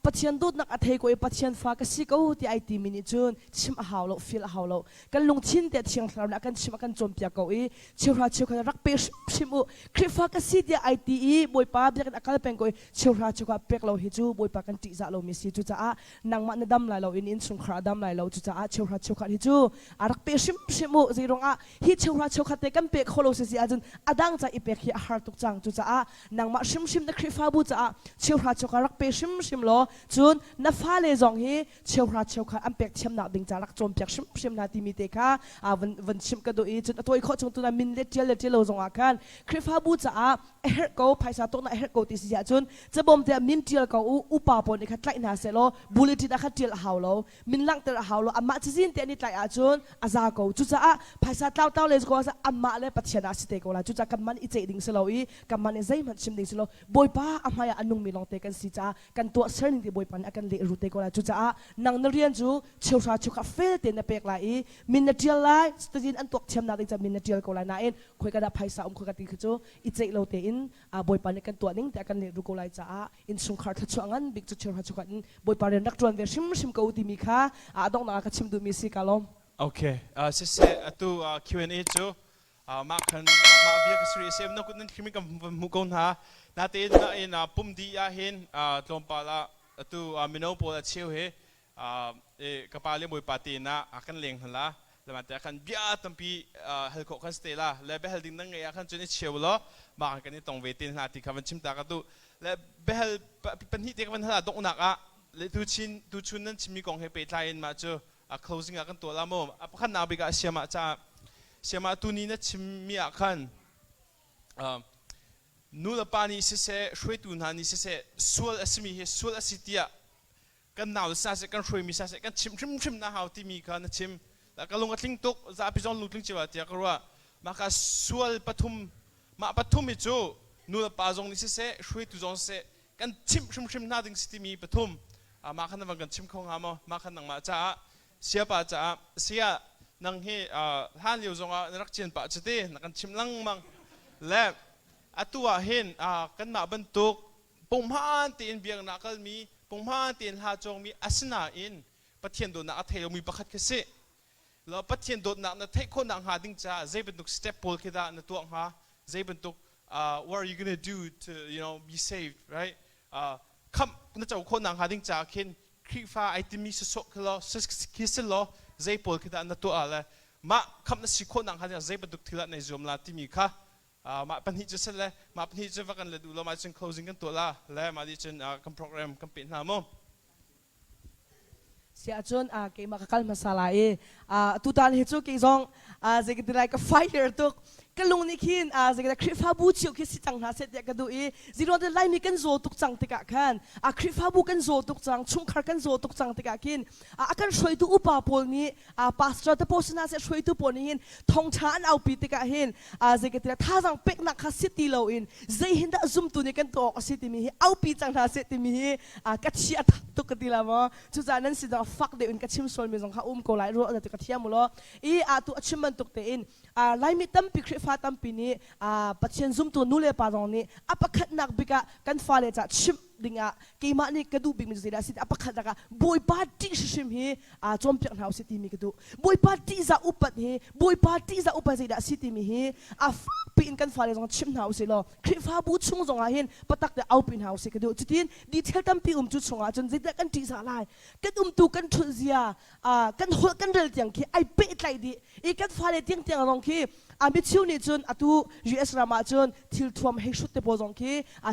ปัจจัยดูนักอัฐิก็ปัจจัยฟ้าก็สิก็ที่ไอทีมินิจนชิมหาวเราฟิลหาวเรากันลงชิ้นเดียดเชียงเรานักกันชิมกันจมเปียกเอาชุดก็รักเปชิมุคลิฟ้าก็สิที่ไอทีบอยปาเบียกันอักเลเป็นก็ชุดก็เป็กเราฮิจูบอยปากันติจ่าเรามีสิจุดจ้านางมันดำไหลเราอินสงคราดำไหลเราจุดจ้าชุดก็ฮิจูรักเปชิมุจีรงฮิชุดก็เตกันเป็กโคโลสิอาจจะอดังจะอีเป็กฮิอาร์ตุกจังจุดจ้านางมันชิมนักคลิ ฟ้าบูจ้าเชียวราชกรักเปชิมโลจุนนับฟ้าเลยจงฮีเชียวราชกอันเป็กเชียมนาดิงจารักโจมเป็กชิมนาทีมีเตค่ะวันชิมกันดูอีจุนตัวอีกข้อจงตัวนั้นมินเลเจลโลจงอาการคริฟ้าบูจ้าเฮร์โก้ภายสาตัวนั้นเฮร์โก้ที่สิยาจุนจะบ่มเดียมินเจลก็อุปาปนอีกขัดไล่นาเซโลบุลิติดขัดเจลหาวโลมินลังเตอหาวโลอามาจินเตนี่ไล่อาจุนอาซาโก้จุจ้าภายสาเต้าเลยก็ว่าอามาเลยปัจเจนาสิเตโกลาจุจ้ากันมันอิเจดิงเซโลอีกันมันใจมันชิมดิงเซโลบอยป้าอามาอันนุ่งมีลองเตกันสิจ้ากันตัวเซอร์นิงที่บอยปันอากันเลรูเตโกลาจุจ้านางนเรียนจูเชียวชาชุกเฟลเตนเปกลาอีมินเนเจียลไลสตูดินอันตัวเชียมนาดิงจะมินเนเจียลโกลานาเอ็นคุยกันได้ภายสาคุยกันตีคือจูอิเจโลเตอินบอยปันกันตัวนิ่งแต่กันเลรูโกลาจ้าอินสุงคาร์ทัชวงันบิ๊กจูเชียวชาชุกันบอยปันเรียนนักจวนเวชิมกูติมีค่ะต้องนากระชิมดูมีสิกาลมโอเคเสร็จตัว Q&A จูมาคันมาเบียกสุริเซมนักนั้นคิดมีกับมุกอนฮะนาเตนนาเอ็นปุ่มดีอาเห็นตรงปาละตัวมิโนโปลเชียวเฮกระเป๋าเลี้ยงบอยปาตีนะอากันเลี้ยงหันละแล้วมันแต่อากันเบียตั้มปีเฮลโคกันสเตล่าแล้วเบลดิ้งนั่งไงอากันจนเชียวล้อมากันนี่ตรงเวทีนาทีคำวันชิมตากระดูแล้วเบลเป็นที่เด็กวันหน้าตกหนักแล้วดูชุนนั้นชิมีกองให้ไปไทยมาเจอclosing อากันตัวละมั่งพักนาบิกาเชียมาจ้าเชียมาตัวนี้นะชิมีอากันนู่นละปานี่เสช่วยตัวนั้นนี่เสส่วนสมีส่วนสิทธิกันหนาวซาเสกันช่วยมีซาเสกันชิมนะฮาวที่มีกันชิมแล้วก็ลงกระทิ้งตุกจะพิจารณาลุกทิ้งจีวะที่ก็ว่ามาคัสส่วนปฐุมมาปฐุมอีจูนู่นละปาจงนี่เสช่วยตัวจงเสกันชิมน่าดึงสิทธิมีปฐุมมาขันนังกันชิมของหามมาขันนังมาจ้าเสียป่าจ้าเสียนังเฮท่านเลี้ยวจงรักเจียนป่าจะได้นักกันชิมลังมังและตัวเห็นกันมาบรรทุกปุ่มห้านเตียนเบียงนักมีปุ่มห้านเตียนหาจงมีอาสนะอินปะเทียนโดนนักเทลมีประคัดกษแล้วปะเทียนโดนนักเทคนนังหาดิ้งจ้าใจบรรทุกสเต็ปโพลคิดาในตัวหาใจบรรทุกwhat are you gonna do to be saved right คำนั่นจะคนนังหาดิ้งจ้าเข็นคริฟ้าไอติมีสกลอคิสลอใจโพลคิดาในตัวอะไรมาคำนั้นสิคนนังหาดิ้งใจบรรทุกทีละในจอมลาที่มีค่ะมาปัญหาจะเสร็จแล้วมาปัญหาจะว่ากันเลยดูเรามาจน closing กันตัวละแล้วมาดิฉันคำโปรแกรมคำปิดหน้ามั้งเสียจนเกี่ยมาคัลมาสลายตุตันเฮจูเกี่ยงจะกินอะไรก็ไฟเดอร์ตุกกันลงนี่คินจะกินคริฟาบูชิวคิดสิจังหาเสร็จก็ดูจีโร่เดลไลมีกันโซตุกจังติกะขันคริฟาบูกันโซตุกจังชุงคาร์กันโซตุกจังติกะคินกันช่วยตุอุปาปอลนี้พาสตอร์ตโพสนาเสช่วยตุปอลนี้ทองชานเอาปีติกะหินจะกินท่าจังเป็กนักสิติโลอินใจหินดะซุ่มตุนี่กันตัวสิติมีเอาปีจังหาเสติมีกัดเชียทักตุกติละมั้งจุดนั้นสิจะฟักเดี๋ยวอินกัดชิมส่วนมีสองข้าโกไลรัวแต่กัดเชียมุลตัวชิมมันตุกเตอินไลมีตั้มปีคริฟาตั้มปีนี้ปัจจัยซุ่มตัวนู่นเลยปาตรงนี้ปักขัดนักบิกะกันฟ้าเลยจะชิมดิ่งกี่มานี่กระดูบิกมันจะได้สิปักขัดนักบอยปาร์ตี้ชิมฮีจอมเปียกหนาวสิที่มีกระดูบอยปาร์ตี้จะอุปัตฮีบอยปาร์ตี้จะอุปัตจะได้สิที่มีฮีปีนกันฟ้าเลยจงชิมหนาวสิโลคริฟาบูชงจงหินปัตตักเดเอาปีนหนาวสิกระดูจุดนี้ดีเทลตั้มปีจุดชงจนจะได้กันที่สาลายกันตัวกันทุเซียกันหัวกันเดินเตียงคีไอเป๊ะใจดีอีกันฟ้าเลยเตียงลงคีมิชิวนี่จนตัว US รามาจนทิลทวมให้ชุดเตปอจงคี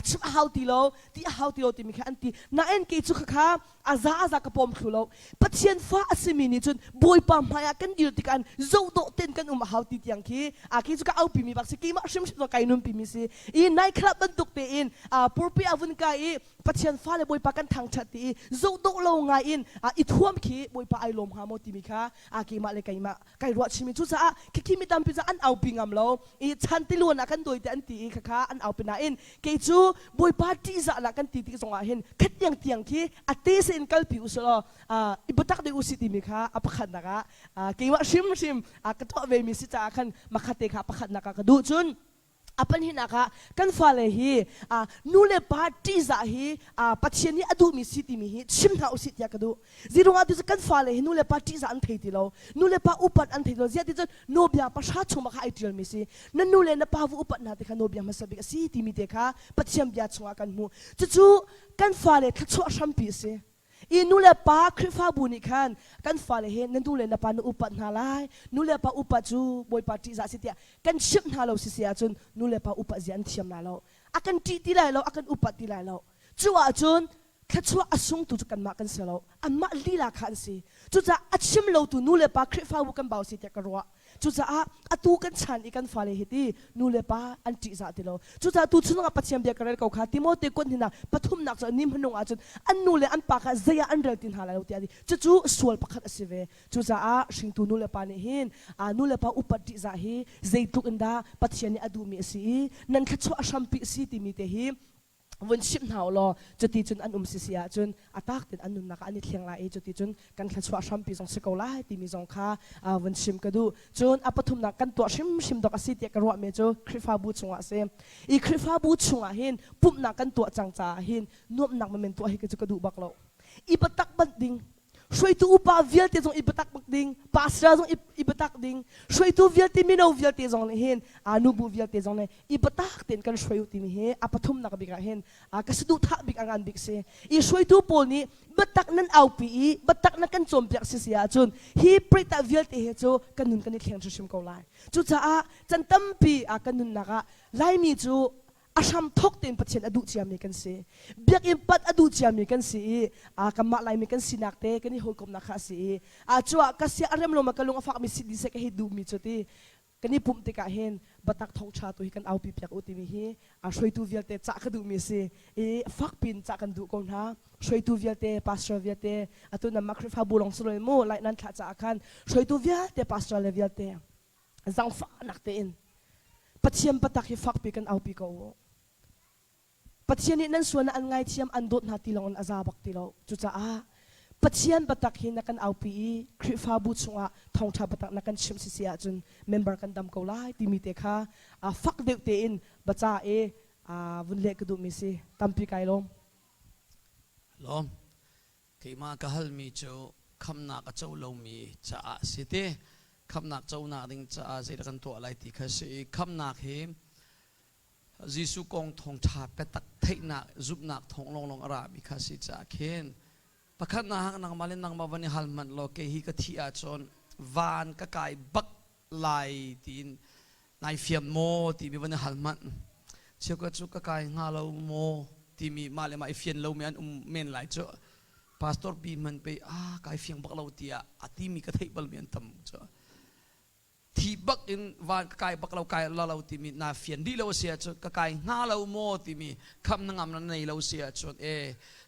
ชิมฮาวติโลที่ฮาวติโลที่มีแค่อันที่น่าเอ็นกีจุกข้าอาซากระปอมคิวโลปัจเจียนฟ้าสิมินี่จนบอยปั๊มหายกันดิลติกันโจโตเต้นกันฮาวติยังคีคีจุกเอาปีมีบักสิกีมาชิมตัวไก่นุ่มปีมีสิในคลับบรรทุกเตอินปูปีอาวุนกายปัจเจียนฟ้าเลยบอยปั๊กันทางชัดตีโจโตโลงายอีทวมคีบอยปั๊ไอลมหามติมีค่ะคีมาเลยไก่รัวชิมิจุจ้าคีมีตามพิจารณาเอาปิงอัมโลฉันติลวนกันโดยแต่อันตีค่ะอันเอาเป็นอินเกจูบอยปั๊ที่จะละกันตีที่ส่งเห็นคัดยังเตียงที่อัตเตสินกัลปิอุสโลอิบุตักเดอุสิติมิค่ะอภัขันนะคะกี่ว่าชิมกระตัวเวมิสิจ้าขันมาคัดเตค่ะอภัขันนะคะกระดูจุนปัญหานะคะกันฟ้าเลยฮีนู่นเลยปาร์ตี้จะฮีปัจจัยนี้อดูมิสิติมีฮีชิมหาอุสิติยากระดูจีโร่อาดูจะกันฟ้าเลยฮีนู่นเลยปาร์ตี้จะอันเทติโลนู่นเลยปาอุปัตอันเทติโลเสียที่จะโนเบียประชาชนมาขายที่มิสินั่นนู่นเลยนะปาอุปัตนาเด็กโนเบียมาสบิกสิติมีเด็กปัจจัยเบียชงกันมูจู่กันฟ้าเลยทักชัวชัมปีสินู่นเลยปาคริฟาบุนิคันกันฟ้าเลยเห็นนั่นนู่นเลยนะปานุอุปัตนาไลนู่นเลยปาอุปัตจูบอยปาร์ตี้จะสิติกันชิมหาเราสิเสียจนนู่นเลยปาอุปัตยันเทียมนาเรา akan ti ti lai lo akan upat ti lai lo chuwa chun khachua asung tu kan ma kan selo amma lila khan si chu cha achim lo tu nu le pa khrifa bu kan baw si te karwa chu cha atu kan chan I kan fale hiti nu le pa an ti za ti lo chu cha tu chunga pathiam bia karer ko kha timote kon hina pathum nak cha nim hanung a chun an nu le an pa kha zaya an rel tin hala lo ti adi chu sual pakhat asive chu cha shing tu nu le pa ni hin nu le pa upat ti za hi zeituk inda pathiani adu mi si nan khachua ashampi si ti mi te hiวันชิมหาวลอจุดที่จุนอันสิเสียจุนอาตักติดอันนุนนักอันนี้เทียงลายจุดที่จุนกันขัดสวะชัมปีสองสกอลาที่มีสองค่าวันชิมก็ดูจุนปฐุมนักกันตัวชิมดอกสิเตียกระวะเมจูคริฟาบูชงวะเซมอีคริฟาบูชงวะหินปุ่มนักกันตัวจังจ้าหินนุ่มนักมันเป็นตัวให้ก็ดูบักเราอีปตักบัดดิงช่วยตัวอุปาวิลที่จงอีปตักบักดิงภาษาจงอีปตักดิงช่วยตัววิลที่มีเอาวิลที่จงเลยหินนุบูวิลที่จงเลยอีปตักเต็นกันช่วยอุติมีเฮปฐุมนักบิกเห็นก็สะดุดทักบิกงานบิกเซอีช่วยตัวปอนี้บัตักนั้นเอาปีบัตักนั้นกันโจมเปียกเสียจนฮีปริตาวิลที่เฮจูกันนุนกันนี่เขียนชิมเขาไล่จูจ้าจันตั้มปีกันนุนนักไล่มีจูอาชามทกเต็นปัจเจนอดุจยามีกันสิเบียกอิมปัดอดุจยามีกันสิกำมาไลมีกันสินักเตกันนี่หอยกบนักสิจัวกัสยาอารมณ์ลงมากันลงฟักมีสิดิเสกให้ดูมีจุดที่กันนี่ปุ่มติกาเห็นบัตักทองชาตัวกันเอาปีเปียกอุติมีฮีช่วยตัวเวียเตจักดูมีสิฟักปินจักกันดูกงฮะช่วยตัวเวียเตพาสเตอร์เวียเตตัวนั้นมักริฟาบุลงสโลยโม่ไลนั้นขาจักกันช่วยตัวเวียเตพาสเตอร์เลเวียเตจังฟ้านักเตนปัจเจียมบัตักให้ฟักปีกันเอาปีเขาปัจเจียนนี้นั่นส่วนอันไงเทียมอันโดดนาทีลงอันอาซาบักทีเราจุดจ้าปัจเจียนบัตักหินนักกันเอาปีคริฟาบุชงะทองชาบัตักนักกันชิมสิเสียจนเมมเบอร์กันดำเกาไล่ที่มีเตค่ะฟักเด็กเตอินบัจจ้าวุ่นเล็กก็ดูมิสิตั้มปีไก่ลมที่มากะฮัลมีโจคำนักเจ้าลมมีจ้าสิเตคำนักเจ้านักดิ่งจ้าสิกันตัวอะไรที่เขาสิคำนักเฮยิสุกงทองชาเปตักเทนักจุบนักทองลงอาราบิคาสิจ่าเคนประคันนักมาเล่นนักมาวันนี้ฮัลมันโลเกฮิกะที่อาจนวานกะไก่บักไลตีนนายเฟียมโมที่มีวันนี้ฮัลมันเชื่อก็จุกกะไก่งาเราโมที่มีมาเลยมาเฟียนเราเมียนเมนไหลจ่อพาสตอร์บีมันไปไก่เฟียงบักเราที่ที่มีกะเทบลเมียนตั้มจ่อที่บักอินวานกายบักเรากายเราที่มีนาเฟียนดีเราเสียจนกายงาเราโมที่มีคำนั่งนั้นในเราเสียจน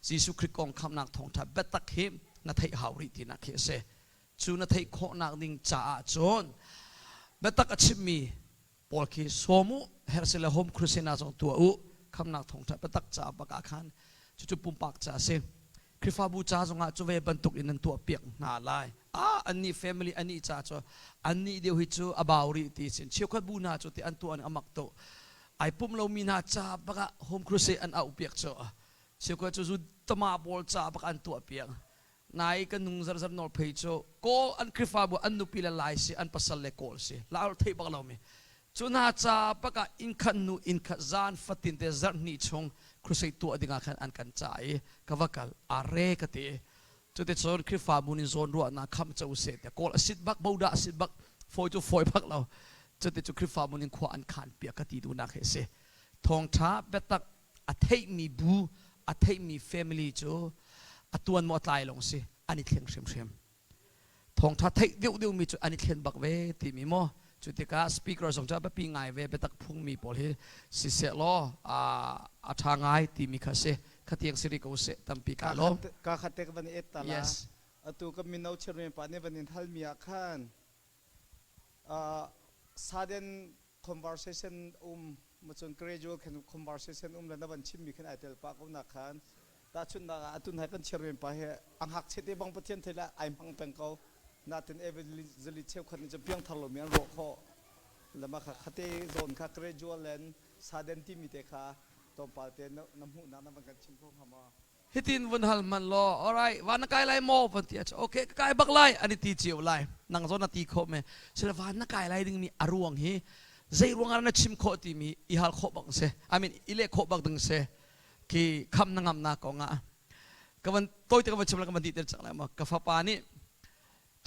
ยิสุคริสต์กองคำนักทองทับเบตักหิมนาไทยหาริที่นักเสจูนาไทยโคนักดิ่งจ่าจนเบตักชิมีปอลคีสมุเฮร์เซลโฮมคริสเตียนจงตัวคำนักทองทับเบตักจ่าบักอาคารจุปุ่มปากจ่าเสคริฟาบูจ่าจงอาจจะเวบรรทุกอินนั้นตัวเปียกนาลายอันนี้ family อันนี้จ่าจ้ะอันนี้เดียวหิจูอบาวรีที่สินเชี่ยวขัดบูนาจ้ะที่อันตัวอันอมักโตไอ้ปุ่มเรามีนาจ่าบักโฮมครูเซอันเอาเปียกจ้ะเชี่ยวขัดจูตมาบอลจ่าบักอันตัวเปียกนายกันนุ่งซาร์นอลเพย์จ้ะก็อันคริฟาบูอันนุปิลลายสิอันปัสสาวะโกลสิลาวเทบักเรามีจูนาจ่าบักอินขันนูอินขันจานฟัดตินเดซาร์นี่ชงครูเซตัวดิ่งอาคันอันกันจ่ายกวักลอาเรกตีจุดที่ส่วนคริฟาบุนิโซนรัวนักคำเจ้าเสด็จกอลสิบบักบูดาสิบบักฟอยจูฟอยบักเราจุดที่จุดคริฟาบุนิขวานขันเปียกตีดูนักเสทองช้าเบตักอัฐิมีบูอัฐิมีแฟมิลี่จูอัตวนหมดลายลงสิอันนี้เทียงเชื่อมเชื่อมทองช้าเทเดียวมีจุดอันนี้เทียนบักเวที่มีโมจุดที่ก้าสปีกเกอร์สองจ้าไปปีไงเวเบตักพุ่งมีปอลสิเสล้อทางไงที่มีข้าเสขัดยังสิริโกเสตัมปีกาลมกาขัดเตกวันนี้เอตตาลาตัวก็มีนเอาเชื่อมปานนี้วันนี้ทัลมีอาคารsudden conversationมาจน gradual conversationแล้วนับวันชิมมีขึ้นไอเตลปากอุณาคารตาชุนนักตุนให้กันเชื่อมไปเหอังหักเช็ดบางประเทศไทยละไอมังเป็นเขานาทีนี้เอเวอร์ลิเชลคนจะเพียงทะลุมีอันโรคแล้วมาขัดเตโซนขัด gradual แล้ว sudden ที่มีเตค่ะตอนปาเตน้ำหูน้ำมันกันชิมพวกเขามาฮิตินวันฮัลมันรอ alright วันนักไก่ไล่โม่พันที่โอเคไก่บักไล่อันนี้ตีเจียวไล่นั่งโซนตีโคเมเชื่อวันนักไก่ไล่ดึงมีอารวงฮีใจรวงอะไรชิมโคตีมีอีฮัลโคบังเซI mean อีเล่โคบังดึงเซqui คำนั่งงำนักของอ่ะก็วันตัวที่ก็วันชิมแล้วก็วันดีเด็ดจังเลยมั้งกับฟ้าปานี่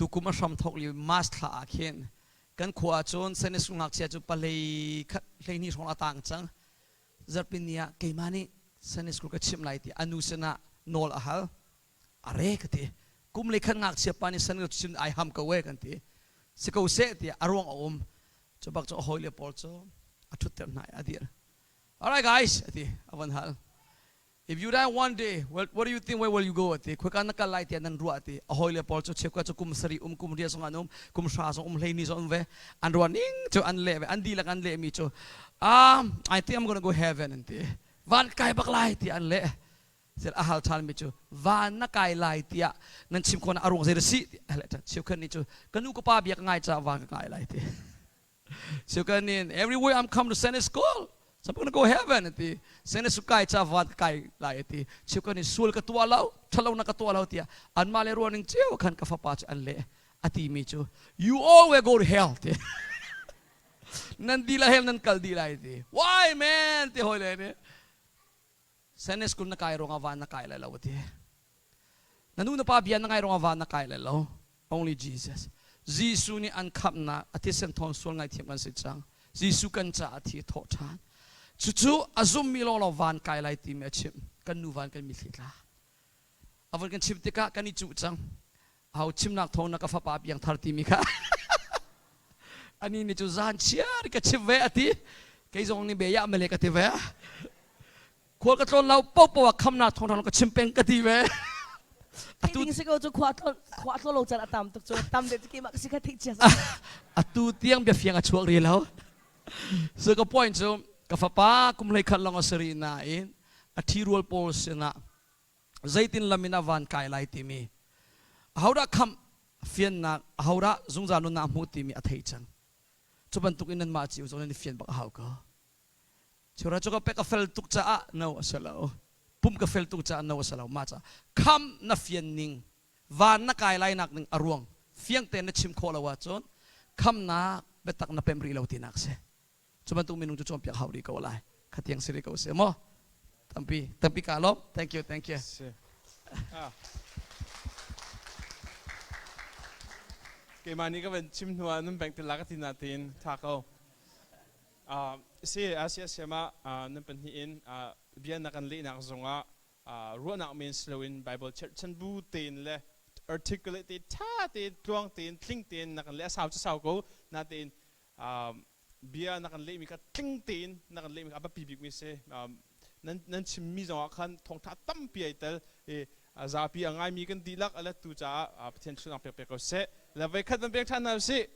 ทุกคุมาชมทกลิมาสต์ละเขียนกันขวาจนเซนสุงักเชียจุปเลยคัดเลยนี่ของละต่างจัง zarpinia keimani Sunday school ka chim lai ti anu sana nol ahal are ka ti kum lekhan ngak siapa ni Sunday chim ai ham ka we kan ti sikau se ti arong chobak cho hoile pol cho atut ter nai adir. All right guys ti awan hal. If you die one day, what do you think? Where will you go? Ati, quick anaka light yan nanruat ati. Ahoy le Paul cho chekwa cho kumsari kum dia song anum kum sha song leini song ve anruaning cho anleve andi lang anle mi cho. I think I'm gonna go heaven ati. Van kai bak light ti anle. Sir ahal chan mi cho van na kai light ya nan chim ko na arong zir si hele cha chiu kan ni cho kanu ko pa biak ngai cha van kai light ti. Chiu kan ni everywhere I'm come to Sunday school. So I'm going to go heaven ati. Sene sukai cha vat kai lai ati. Chiukan ni sul ka tua lau, thalaw na ka tua lau tia. An male ruaning chiu kan ka fapach an le. Ati mi chu. You always go to hell ti. Nandila hell nan kaldila iti. Why man ti hoy le ni. Sene school na kai ronga van na kai lai lau ati. Nanu na pa biyan na kai ronga van na kai lai lau. Only Jesus. Jisu ni an kap na ati sen thon sul ngai thiam kan si chang. Jisu kan cha ati tho chan. Chuchu azum milong lo van kai lai ti me chim kan nu van kan mi thla awan kan chim tika kan ni chu chang au chim nak thong na ka fa pa piang thar ti mi kha ani ni chu zan chiar ka chim ve ati ke zong ni be ya mele ka ti ve khol ka tlon lau po po kham na thong thong ka chim peng ka ti ve atu se ko chu khwa tlo lo chan atam tuk chu tam de ki mak si kha thik cha atu tiang be fiang a chuak ri lo so ka point so kafapa kumlay khalang asari na in athirul pol sina zaitin lamina van kai lai timi haura kham fian na haura zungzanu na mu timi athei chang chuban tuk inan ma chiu zon ni fian bak hau ko chura choka pe ka fel tuk cha a no asalo pum ka fel tuk cha no asalo ma cha kham na fian ning van na kai lai nak ning aruang fiang ten na chim khola wa chon kham na betak na pemri lo tinak se Cuman tu minung cucum piak hauri kau lah, katiang siri kau semua. Tapi kalau, thank you. Kemani ka ben chim nuan nung beng telak tinatin thakau. Si Asia Sayamah nung penhiin bian nakan li nak zonga ruan nak min slowin Bible church chan bu tin le articulate ta tin tuang tin tling tin nakan le sao ko natin bia nakan le mi ka tling tin nakan le mi ka ba pibik mi se nan chim mi zonga khan thong tha tam pi ai tel za pi angai mi kan dilak ala tu cha potential na pe ko se la ve khat ban bek than na si